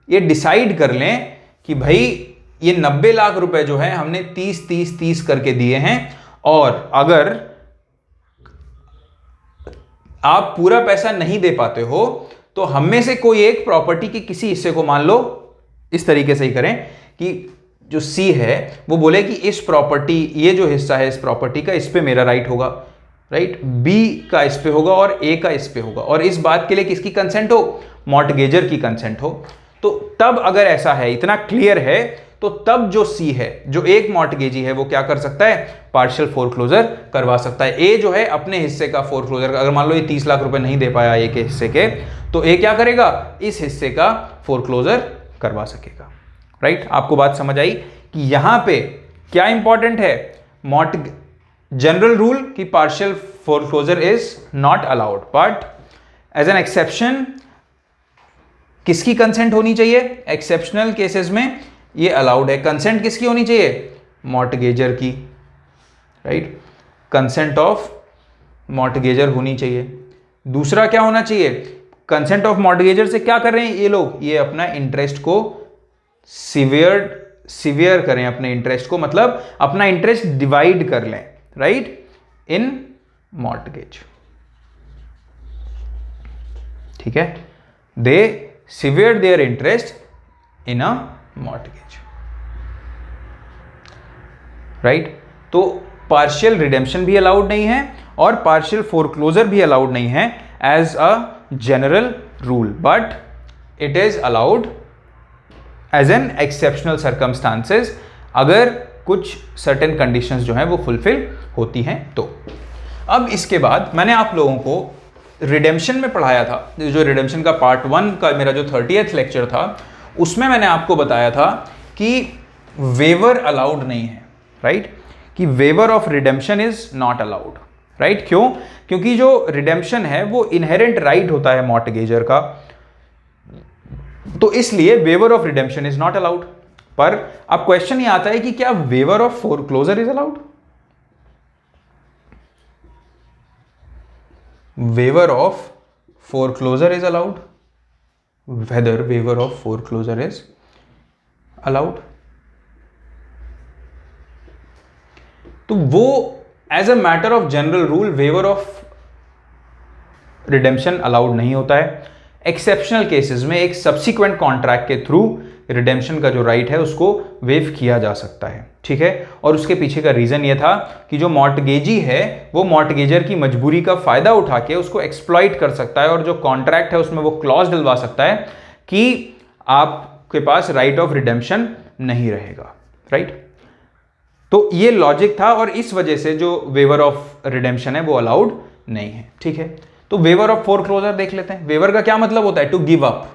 ये डिसाइड कर लें कि भाई ये 90 लाख रुपए जो है हमने 30-30-30 करके दिए हैं, और अगर आप पूरा पैसा नहीं दे पाते हो तो हम में से कोई एक प्रॉपर्टी के किसी हिस्से को, मान लो इस तरीके से ही करें कि जो सी है वो बोले कि इस प्रॉपर्टी, ये जो हिस्सा है इस प्रॉपर्टी का, इस पे मेरा राइट होगा, राइट, बी का इस पे होगा और ए का इस पे होगा, और इस बात के लिए किसकी कंसेंट हो, मॉर्टगेजर की कंसेंट हो। तो तब अगर ऐसा है, इतना क्लियर है, तो तब जो सी है, जो एक मॉर्टगेजी है, वो क्या कर सकता है, पार्शियल फोरक्लोजर करवा सकता है। ए जो है अपने हिस्से का फोरक्लोजर, अगर मान लो ये 30 लाख रुपए नहीं दे पाया ए के हिस्से के, तो ए क्या करेगा, इस हिस्से का फोरक्लोजर करवा सकेगा, राइट। आपको बात समझ आई कि यहां पे क्या इंपॉर्टेंट है, जनरल रूल कि partial foreclosure is not allowed, but as an exception किसकी कंसेंट होनी चाहिए, एक्सेप्शनल केसेस में ये अलाउड है। कंसेंट किसकी होनी चाहिए, मॉर्टगेजर की, राइट, कंसेंट ऑफ मॉर्टगेजर होनी चाहिए। दूसरा क्या होना चाहिए, कंसेंट ऑफ मॉर्टगेजर से क्या कर रहे हैं ये लोग, ये अपना इंटरेस्ट को सिवियर करें, अपने इंटरेस्ट को, मतलब अपना इंटरेस्ट डिवाइड कर लें, राइट, इन मॉर्टगेज, ठीक है, they sever their interest in a mortgage, right. तो पार्शियल रिडेम्पशन भी अलाउड नहीं है और पार्शियल फोरक्लोजर भी अलाउड नहीं है as a general rule, but it is allowed as an exceptional circumstances, अगर कुछ सर्टेन कंडीशंस जो हैं वो फुलफिल होती हैं तो। अब इसके बाद मैंने आप लोगों को रिडेम्पशन में पढ़ाया था, जो रिडेम्पशन का पार्ट 1 का मेरा जो 30th लेक्चर था, उसमें मैंने आपको बताया था कि वेवर अलाउड नहीं है, राइट, कि waiver of redemption is not allowed, right. क्यों, क्योंकि जो रिडेम्पशन है वो इनहेरेंट राइट होता है मॉर्टगेजर का, तो इसलिए waiver of redemption is not allowed. पर अब क्वेश्चन ये आता है कि क्या waiver of foreclosure is allowed, waiver of foreclosure is allowed, whether waiver of foreclosure is allowed, तो वो as a matter of general rule waiver of redemption allowed नहीं होता है। एक्सेप्शनल केसेस में एक सब्सिक्वेंट कॉन्ट्रैक्ट के थ्रू रिडेम्पशन का जो राइट है उसको वेव किया जा सकता है, ठीक है। और उसके पीछे का रीजन ये था कि जो मॉर्टगेजी है वो मॉर्टगेजर की मजबूरी का फायदा उठा के उसको एक्सप्लॉइट कर सकता है, और जो कॉन्ट्रैक्ट है उसमें वो क्लॉज डलवा सकता है कि आपके पास राइट ऑफ रिडेम्पशन नहीं रहेगा, राइट। तो ये लॉजिक था, और इस वजह से जो वेवर ऑफ रिडेम्पशन है वो अलाउड नहीं है, ठीक है। तो वेवर ऑफ फोरक्लोजर देख लेते हैं। वेवर का क्या मतलब होता है, टू गिव अप,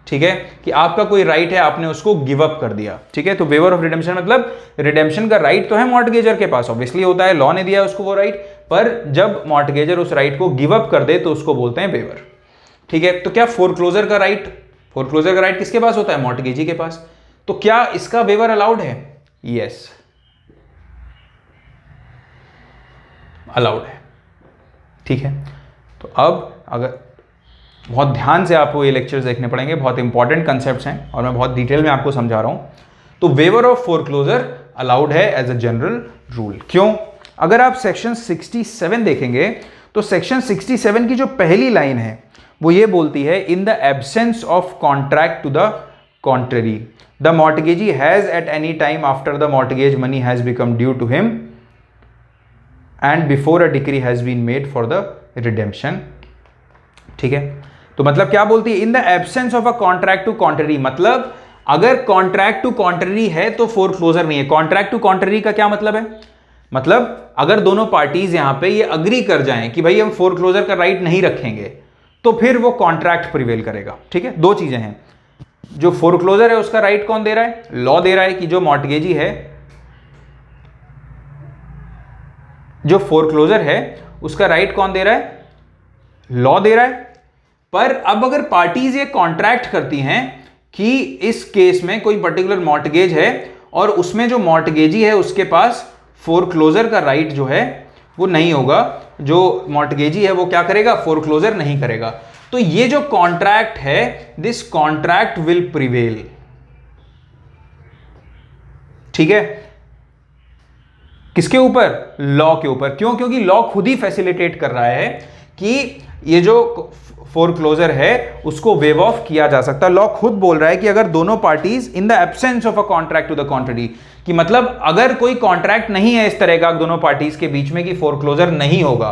ठीक है, कि आपका कोई राइट है, आपने उसको गिव अप कर दिया, ठीक है। तो वेवर ऑफ रिडेम्पशन मतलब रिडेम्पशन का राइट तो है मॉर्टगेजर के पास, ऑब्वियसली होता है, लॉ ने दिया उसको वो राइट, पर जब मॉर्टगेजर उस राइट को गिव अप कर दे तो उसको बोलते हैं वेवर, ठीक है। तो क्या फोरक्लोजर का राइट किसके पास होता है, मॉर्टगेजी के पास, तो क्या इसका वेवर अलाउड है, यस अलाउड है, ठीक है। तो अब अगर बहुत ध्यान से आपको ये लेक्चर्स देखने पड़ेंगे, बहुत इंपॉर्टेंट कंसेप्ट्स हैं और मैं बहुत डिटेल में आपको समझा रहा हूं। तो वेवर ऑफ फोरक्लोजर अलाउड है एज अ जनरल रूल। क्यों, अगर आप सेक्शन 67 देखेंगे तो सेक्शन 67 की जो पहली लाइन है वो ये बोलती है, in the absence of contract to the contrary the mortgagee has at any time after the mortgage money has become due to him and before a decree has been made for the redemption, ठीक है। तो मतलब क्या बोलती है, in the absence of a contract to contrary, मतलब अगर contract to contrary है तो फोरक्लोजर नहीं है। कॉन्ट्रैक्ट टू कॉन्ट्ररी का क्या मतलब है, मतलब अगर दोनों पार्टीज यहां पे ये अग्री कर जाएं कि भाई हम फोरक्लोजर का राइट नहीं रखेंगे, तो फिर वो कॉन्ट्रैक्ट प्रिवेल करेगा। ठीक है, दो चीजें हैं, जो फोरक्लोजर है उसका राइट कौन दे रहा है, लॉ दे रहा है कि जो मॉर्टगेजी है, जो फोरक्लोजर है उसका राइट कौन दे रहा है, लॉ दे रहा है। पर अब अगर पार्टीज ये कॉन्ट्रैक्ट करती हैं कि इस केस में कोई पर्टिकुलर मॉर्टगेज है और उसमें जो मॉर्टगेजी है उसके पास फोरक्लोजर का राइट जो है वो नहीं होगा, जो मॉर्टगेजी है वो क्या करेगा, फोरक्लोजर नहीं करेगा, तो ये जो कॉन्ट्रैक्ट है, दिस कॉन्ट्रैक्ट विल प्रिवेल। ठीक है, किसके ऊपर, लॉ के ऊपर। क्यों, क्योंकि लॉ खुद ही फैसिलिटेट कर रहा है कि ये जो फोरक्लोजर है उसको वेव ऑफ किया जा सकता है। लॉ खुद बोल रहा है कि अगर दोनों parties in the absence of a contract to the contrary, कि मतलब अगर कोई कॉन्ट्रैक्ट नहीं है इस तरह का दोनों पार्टीज के बीच में कि फोरक्लोजर नहीं होगा,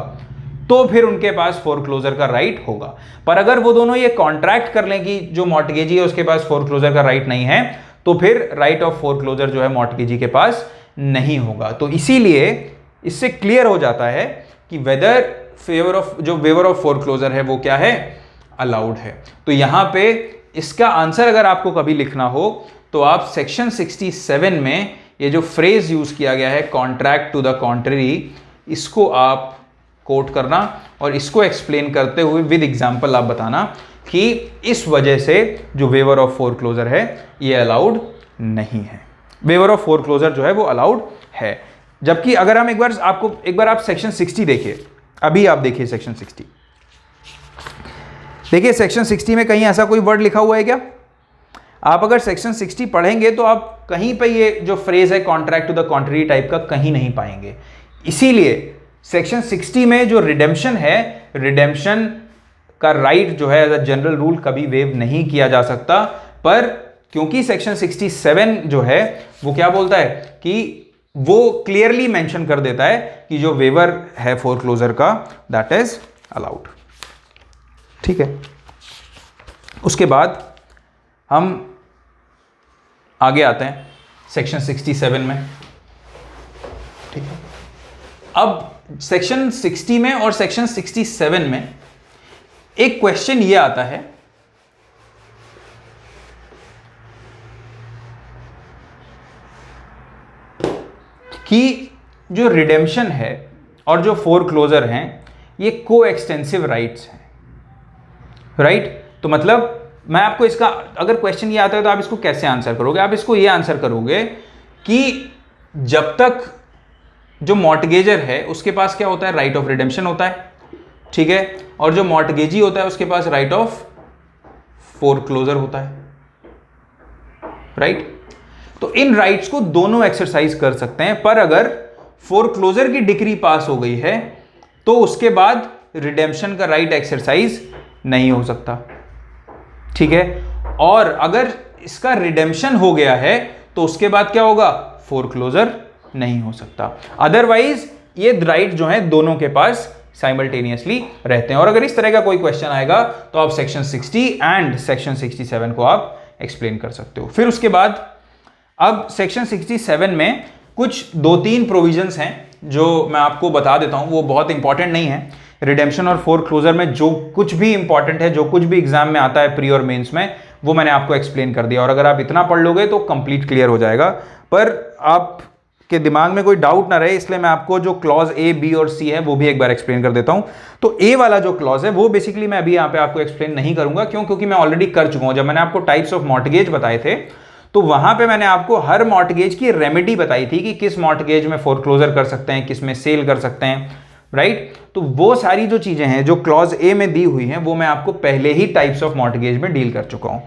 तो फिर उनके पास फोरक्लोजर का राइट होगा। पर अगर वो दोनों ये कॉन्ट्रैक्ट कर लें कि जो मॉर्टगेजी है उसके पास फोरक्लोजर का राइट नहीं है, तो फिर राइट ऑफ फोरक्लोजर जो है मॉर्टगेजी के पास नहीं होगा। तो इसीलिए इससे क्लियर हो जाता है कि वेदर फेवर ऑफ, जो वेवर ऑफ फोरक्लोजर है वो क्या है, अलाउड है। तो यहां पे इसका आंसर अगर आपको कभी लिखना हो तो आप सेक्शन 67 में ये जो फ्रेज यूज किया गया है कॉन्ट्रैक्ट टू द कॉन्ट्ररी, इसको आप कोट करना और इसको एक्सप्लेन करते हुए विद एग्जांपल आप बताना कि इस वजह से जो वेवर ऑफ फोरक्लोजर है ये अलाउड नहीं है। वेवर ऑफ फोरक्लोजर जो है वो अलाउड है। जबकि अगर हम एक बार आप सेक्शन 60 देखिए, अभी आप देखिए सेक्शन 60, देखिए सेक्शन 60 में कहीं ऐसा कोई वर्ड लिखा हुआ है क्या? आप अगर सेक्शन 60 पढ़ेंगे तो आप कहीं पे ये जो फ्रेज है contract to the contrary type का कहीं नहीं पाएंगे। इसीलिए सेक्शन 60 में जो रिडेम्पशन है, रिडेम्पशन का राइट जो है एज अ जनरल रूल कभी वेव नहीं किया जा सकता। पर क्योंकि सेक्शन 67 जो है वो क्या बोलता है कि वो क्लियरली मेंशन कर देता है कि जो वेवर है फोरक्लोजर का दैट इज अलाउड। ठीक है, उसके बाद हम आगे आते हैं सेक्शन 67 में। ठीक है, अब सेक्शन 60 में और सेक्शन 67 में एक क्वेश्चन ये आता है कि जो रिडेम्पशन है और जो फोरक्लोजर हैं ये को एक्सटेंसिव राइट्स हैं, राइट? तो मतलब मैं आपको इसका अगर क्वेश्चन ये आता है तो आप इसको कैसे आंसर करोगे? आप इसको ये आंसर करोगे कि जब तक जो मॉर्टगेजर है उसके पास क्या होता है, राइट ऑफ रिडेम्पशन होता है, ठीक है, और जो मॉर्टगेजी होता है उसके पास राइट ऑफ फोरक्लोजर होता है, राइट? तो इन राइट्स को दोनों एक्सरसाइज कर सकते हैं। पर अगर फोरक्लोजर की डिक्री पास हो गई है तो उसके बाद रिडेम्पशन का राइट एक्सरसाइज नहीं हो सकता, ठीक है। और अगर इसका रिडेम्पशन हो गया है तो उसके बाद क्या होगा, फोरक्लोजर नहीं हो सकता। अदरवाइज ये राइट जो है दोनों के पास साइमल्टेनियसली रहते हैं। और अगर इस तरह का कोई क्वेश्चन आएगा तो आप सेक्शन 60 एंड सेक्शन 67 को आप एक्सप्लेन कर सकते हो। फिर उसके बाद अब सेक्शन 67 में कुछ 2-3 प्रोविजंस हैं जो मैं आपको बता देता हूं, वो बहुत इंपॉर्टेंट नहीं है। रिडेम्पशन और फोरक्लोजर में जो कुछ भी इंपॉर्टेंट है, जो कुछ भी एग्जाम में आता है प्री और मेंस में, वो मैंने आपको एक्सप्लेन कर दिया। और अगर आप इतना पढ़ लोगे तो कंप्लीट क्लियर हो जाएगा। पर आपके दिमाग में कोई डाउट ना रहे इसलिए मैं आपको जो क्लॉज ए, बी और सी है वो भी एक बार एक्सप्लेन कर देता हूं। तो ए वाला जो क्लॉज है वो बेसिकली मैं अभी यहाँ पे आपको एक्सप्लेन नहीं करूंगा। क्यों? क्योंकि मैं ऑलरेडी कर चुका हूं। जब मैंने आपको टाइप्स ऑफ मॉर्टगेज बताए थे तो वहां पे मैंने आपको हर मॉर्टगेज की रेमेडी बताई थी कि किस मॉर्टगेज में फोरक्लोजर कर सकते हैं, किस में सेल कर सकते हैं, राइट? तो वो सारी जो चीजें हैं जो क्लॉज ए में दी हुई हैं वो मैं आपको पहले ही टाइप्स ऑफ मॉर्टगेज में डील कर चुका हूं।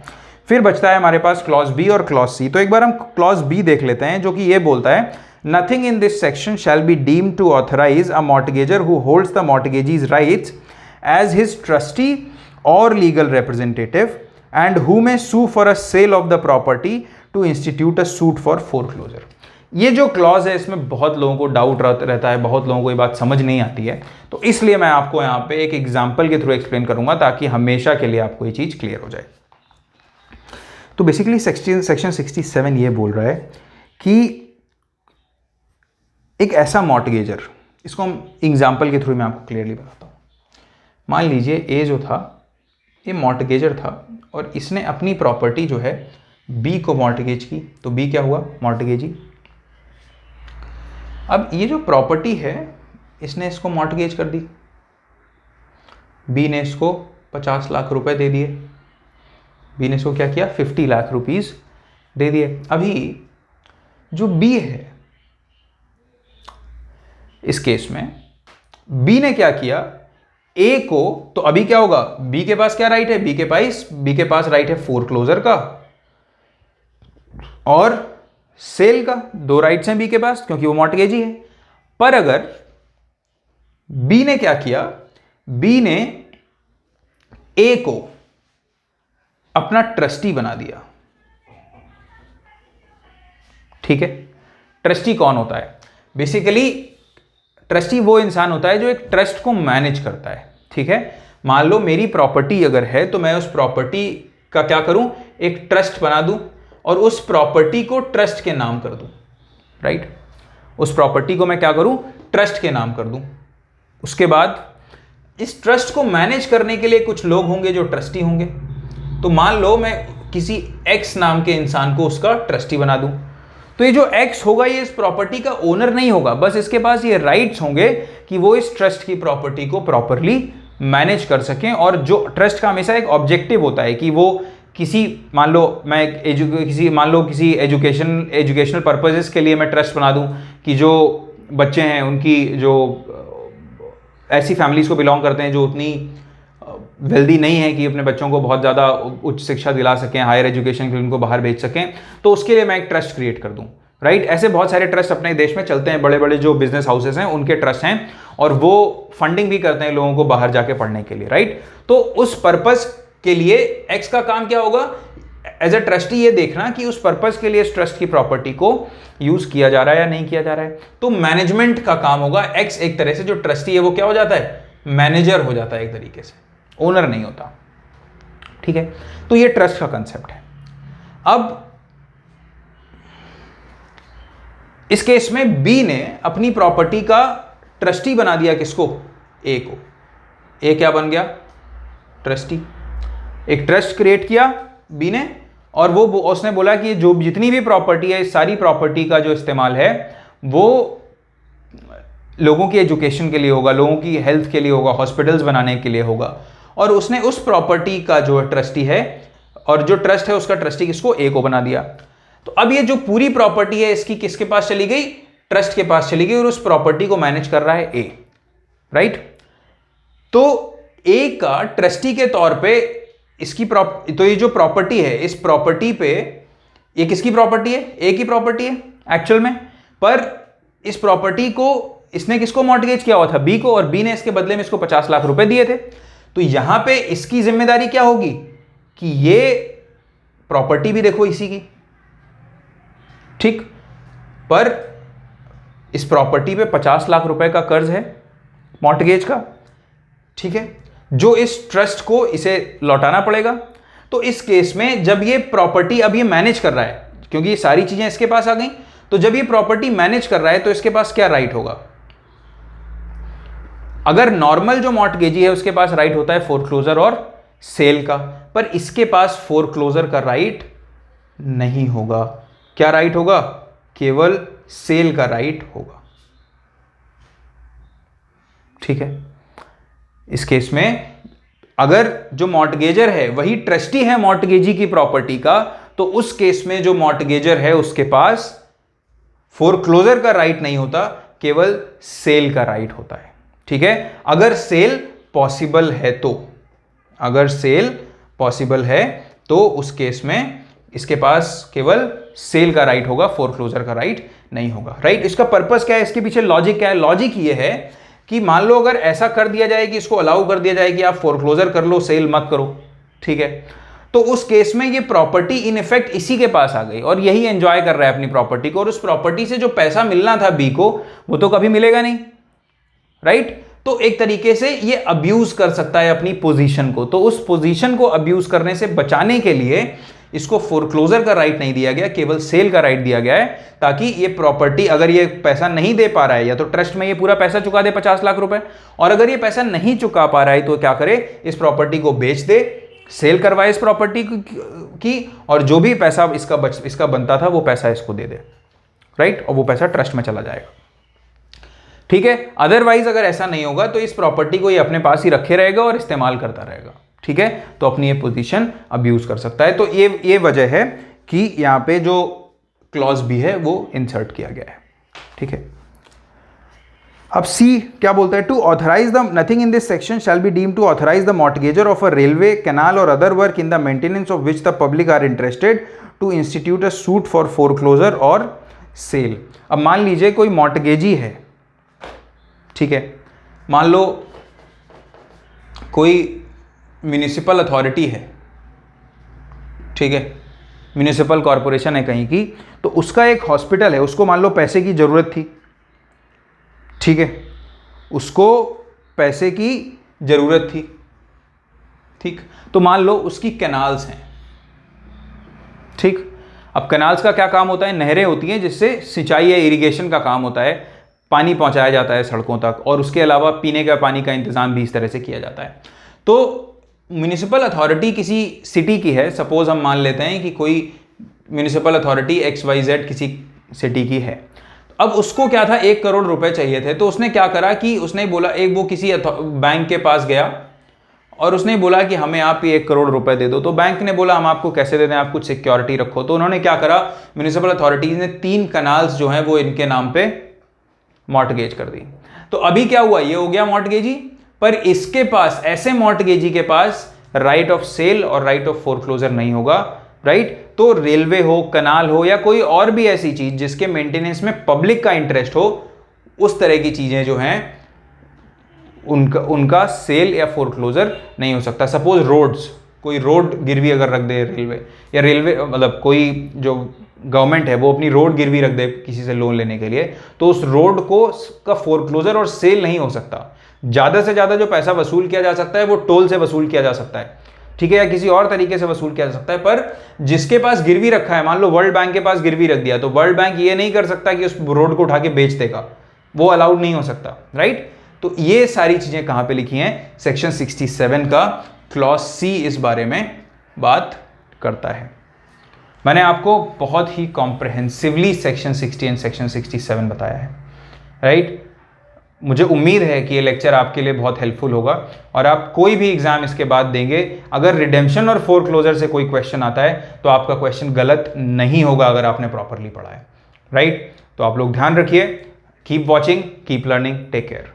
फिर बचता है हमारे पास क्लॉज बी और क्लॉज सी। तो एक बार हम क्लॉज बी देख लेते हैं जो कि ये बोलता है, nothing in this section shall be deemed to authorise a mortgagor who holds the mortgagee's rights as his trustee or legal representative and who may sue for a sale of the property to institute a suit for foreclosure। ये जो clause है इसमें बहुत लोगों को doubt रहता है, बहुत लोगों को ये बात समझ नहीं आती है, तो इसलिए मैं आपको यहाँ पे एक एग्जांपल के थ्रू एक्सप्लेन करूंगा ताकि हमेशा के लिए आपको ये चीज क्लियर हो जाए। तो बेसिकली सेक्शन 67 ये बोल रहा है कि एक ऐसा मॉर्टगेजर, इसको हम एग्जाम्पल के थ्रू मैं आपको क्लियरली बताता हूँ। मान लीजिए ए जो था ये मॉर्टगेजर था और इसने अपनी प्रॉपर्टी जो है बी को मॉर्टगेज की, तो बी क्या हुआ, मॉर्टगेजी। अब ये जो प्रॉपर्टी है इसने इसको मॉर्टगेज कर दी, बी ने इसको 50 लाख रुपए दे दिए, बी ने इसको क्या किया, 50 लाख रुपीस दे दिए। अभी जो बी है इस केस में बी ने क्या किया, ए को, तो अभी क्या होगा, बी के पास क्या राइट है, बी के पास राइट है फोरक्लोजर का और सेल का, दो राइट्स हैं बी के पास क्योंकि वो मॉर्टगेजी है। पर अगर बी ने क्या किया, बी ने ए को अपना ट्रस्टी बना दिया, ठीक है। ट्रस्टी कौन होता है, बेसिकली ट्रस्टी वो इंसान होता है जो एक ट्रस्ट को मैनेज करता है, ठीक है। मान लो मेरी प्रॉपर्टी अगर है तो मैं उस प्रॉपर्टी का क्या करूं, एक ट्रस्ट बना दूं और उस प्रॉपर्टी को ट्रस्ट के नाम कर दूं, राइट। उस प्रॉपर्टी को मैं क्या करूं, ट्रस्ट के नाम कर दूं। उसके बाद इस ट्रस्ट को मैनेज करने के लिए कुछ लोग होंगे जो ट्रस्टी होंगे। तो मान लो मैं किसी एक्स नाम के इंसान को उसका ट्रस्टी बना दूं, तो ये जो एक्स होगा ये इस प्रॉपर्टी का ओनर नहीं होगा, बस इसके पास ये राइट्स होंगे कि वो इस ट्रस्ट की प्रॉपर्टी को प्रॉपरली मैनेज कर सकें। और जो ट्रस्ट का हमेशा एक ऑब्जेक्टिव होता है कि वो किसी, मान लो मैं किसी एजुकेशनल पर्पसेस के लिए मैं ट्रस्ट बना दूं कि जो बच्चे हैं उनकी, जो ऐसी फैमिलीज को बिलोंग करते हैं जो उतनी वेल्दी नहीं है कि अपने बच्चों को बहुत ज़्यादा उच्च शिक्षा दिला सकें, हायर एजुकेशन के लिए उनको बाहर भेज सकें, तो उसके लिए मैं एक ट्रस्ट क्रिएट कर दूं, राइट। ऐसे बहुत सारे ट्रस्ट अपने देश में चलते हैं, बड़े बड़े जो बिजनेस हाउसेस हैं उनके ट्रस्ट हैं और वो फंडिंग भी करते हैं लोगों को बाहर जाके पढ़ने के लिए, राइट। तो उस पर्पस के लिए एक्स का काम क्या होगा, एज अ ट्रस्टी ये देखना कि उस पर्पस के लिए इस ट्रस्ट की प्रॉपर्टी को यूज किया जा रहा है या नहीं किया जा रहा है। तो मैनेजमेंट का काम होगा, एक्स एक तरह से जो ट्रस्टी है वो क्या हो जाता है, मैनेजर हो जाता है एक तरीके से, ओनर नहीं होता, ठीक है। तो ये ट्रस्ट का कंसेप्ट है। अब इस केस में बी ने अपनी प्रॉपर्टी का ट्रस्टी बना दिया, किसको, ए को। ए क्या बन गया, ट्रस्टी। एक ट्रस्ट क्रिएट किया बी ने और वो उसने बोला कि जो जितनी भी प्रॉपर्टी है, इस सारी प्रॉपर्टी का जो इस्तेमाल है वो लोगों की एजुकेशन के लिए होगा, लोगों की हेल्थ के लिए होगा, हॉस्पिटल्स बनाने के लिए होगा। और उसने उस प्रॉपर्टी का जो ट्रस्टी है और जो ट्रस्ट है उसका ट्रस्टी किसको, ए को बना दिया। तो अब ये जो पूरी प्रॉपर्टी है इसकी किसके पास चली गई, ट्रस्ट के पास चली गई और उस प्रॉपर्टी को मैनेज कर रहा है ए, राइट। तो ए का ट्रस्टी के तौर पे इसकी तो ये जो प्रॉपर्टी है, इस प्रॉपर्टी पे, ये किसकी प्रॉपर्टी है, ए की प्रॉपर्टी है एक्चुअल में, पर इस प्रॉपर्टी को इसने किसको मॉर्टगेज किया हुआ था, बी को, और बी ने इसके बदले में इसको 50 लाख रुपए दिए थे। तो यहां पे इसकी जिम्मेदारी क्या होगी कि ये प्रॉपर्टी भी देखो इसी की, ठीक। पर इस प्रॉपर्टी पे 50 लाख रुपए का कर्ज है मॉर्टगेज का, ठीक है, जो इस ट्रस्ट को इसे लौटाना पड़ेगा। तो इस केस में जब ये प्रॉपर्टी अब ये मैनेज कर रहा है, क्योंकि ये सारी चीजें इसके पास आ गई, तो जब ये प्रॉपर्टी मैनेज कर रहा है तो इसके पास क्या राइट होगा। अगर नॉर्मल जो मॉर्टगेजी है उसके पास राइट होता है फोरक्लोजर और सेल का, पर इसके पास फोरक्लोजर का राइट नहीं होगा। क्या राइट होगा, केवल सेल का राइट होगा, ठीक है। इस केस में अगर जो मॉर्टगेजर है वही ट्रस्टी है मॉर्टगेजी की प्रॉपर्टी का, तो उस केस में जो मॉर्टगेजर है उसके पास फोरक्लोजर का राइट नहीं होता, केवल सेल का राइट होता है, ठीक है। अगर सेल पॉसिबल है तो, अगर सेल पॉसिबल है तो उस केस में इसके पास केवल सेल का राइट होगा, फोरक्लोजर का राइट नहीं होगा, राइट। इसका पर्पस क्या है, इसके पीछे लॉजिक क्या है, लॉजिक ये है कि मान लो अगर ऐसा कर दिया जाए कि इसको अलाउ कर दिया जाए कि आप फोरक्लोजर कर लो, सेल मत करो, ठीक है, तो उस केस में ये प्रॉपर्टी इन इफेक्ट इसी के पास आ गई और यही एंजॉय कर रहा है अपनी प्रॉपर्टी को, और उस प्रॉपर्टी से जो पैसा मिलना था बी को वो तो कभी मिलेगा नहीं, राइट। तो एक तरीके से ये अब्यूज कर सकता है अपनी पोजीशन को। तो उस पोजीशन को अब्यूज करने से बचाने के लिए इसको फोरक्लोजर का राइट नहीं दिया गया, केवल सेल का राइट दिया गया है, ताकि ये प्रॉपर्टी अगर ये पैसा नहीं दे पा रहा है या तो ट्रस्ट में ये पूरा पैसा चुका दे 50 लाख रुपए, और अगर ये पैसा नहीं चुका पा रहा है तो क्या करे, इस प्रॉपर्टी को बेच दे, सेल करवाए इस प्रॉपर्टी की, और जो भी पैसा इसका बनता था वो पैसा इसको दे दे, राइट, और वो पैसा ट्रस्ट में चला जाएगा। ठीक है, अदरवाइज अगर ऐसा नहीं होगा तो इस प्रॉपर्टी को ये अपने पास ही रखे रहेगा और इस्तेमाल करता रहेगा। ठीक है, तो अपनी ये पोजीशन अब्यूज कर सकता है। तो ये वजह है कि यहां पे जो क्लॉज भी है वो इंसर्ट किया गया है। ठीक है, अब सी क्या बोलता है, to authorise the nothing in this section shall be deem to authorise the mortgagor of a railway canal or other work in the maintenance of which the public are interested to institute a suit for foreclosure or sale. अब मान लीजिए कोई मॉर्टगेजी है, ठीक है, मान लो कोई municipal authority है, ठीक है, म्यूनिसिपल कॉरपोरेशन है कहीं की, तो उसका एक हॉस्पिटल है, उसको मान लो पैसे की ज़रूरत थी, ठीक है, उसको पैसे की ज़रूरत थी, ठीक, तो मान लो उसकी कैनाल्स हैं, ठीक। अब कैनाल्स का क्या काम होता है, नहरें होती हैं जिससे सिंचाई या इरिगेशन का काम होता है, पानी पहुंचाया जाता है सड़कों तक, और उसके अलावा पीने का पानी का इंतज़ाम भी इस तरह से किया जाता है। तो म्यूनिसिपल अथॉरिटी किसी सिटी की है, सपोज हम मान लेते हैं कि कोई म्यूनिसिपल अथॉरिटी XYZ किसी सिटी की है, अब उसको क्या था, 1 करोड़ रुपए चाहिए थे। तो उसने क्या करा कि उसने बोला, वो किसी बैंक के पास गया और उसने बोला कि हमें आप ये 1 करोड़ रुपए दे दो। तो बैंक ने बोला हम आपको कैसे दे दें, आप कुछ सिक्योरिटी रखो। तो उन्होंने क्या करा, म्यूनिसिपल अथॉरिटीज ने 3 कनाल्स जो हैं वो इनके नाम पे मॉर्टगेज कर दी। तो अभी क्या हुआ, ये हो गया मॉर्टगेजी, पर इसके पास, ऐसे मॉर्टगेजी के पास राइट ऑफ सेल और राइट ऑफ फोरक्लोजर नहीं होगा, राइट। तो रेलवे हो, कनाल हो, या कोई और भी ऐसी चीज जिसके मेंटेनेंस में पब्लिक का इंटरेस्ट हो, उस तरह की चीजें जो हैं उनका सेल या फोरक्लोजर नहीं हो सकता। सपोज रोड्स, कोई रोड गिरवी अगर रख दे रेलवे, या रेलवे मतलब कोई जो गवर्नमेंट है वो अपनी रोड गिरवी रख दे किसी से लोन लेने के लिए, तो उस रोड को का फोरक्लोजर और सेल नहीं हो सकता। ज़्यादा से ज़्यादा जो पैसा वसूल किया जा सकता है वो टोल से वसूल किया जा सकता है, ठीक है, या किसी और तरीके से वसूल किया जा सकता है। पर जिसके पास गिरवी रखा है, मान लो वर्ल्ड बैंक के पास गिरवी रख दिया, तो वर्ल्ड बैंक ये नहीं कर सकता कि उस रोड को उठा के बेच देगा, वो अलाउड नहीं हो सकता, राइट। तो ये सारी चीज़ें कहाँ पे लिखी हैं, सेक्शन 67 का क्लॉज सी इस बारे में बात करता है। मैंने आपको बहुत ही कॉम्प्रहेंसिवली सेक्शन 60 एंड सेक्शन 67 बताया है, राइट। मुझे उम्मीद है कि ये लेक्चर आपके लिए बहुत हेल्पफुल होगा और आप कोई भी एग्जाम इसके बाद देंगे, अगर रिडेम्पशन और फोरक्लोजर से कोई क्वेश्चन आता है तो आपका क्वेश्चन गलत नहीं होगा अगर आपने प्रॉपरली पढ़ा है, राइट। तो आप लोग ध्यान रखिए, keep watching, keep learning, take care.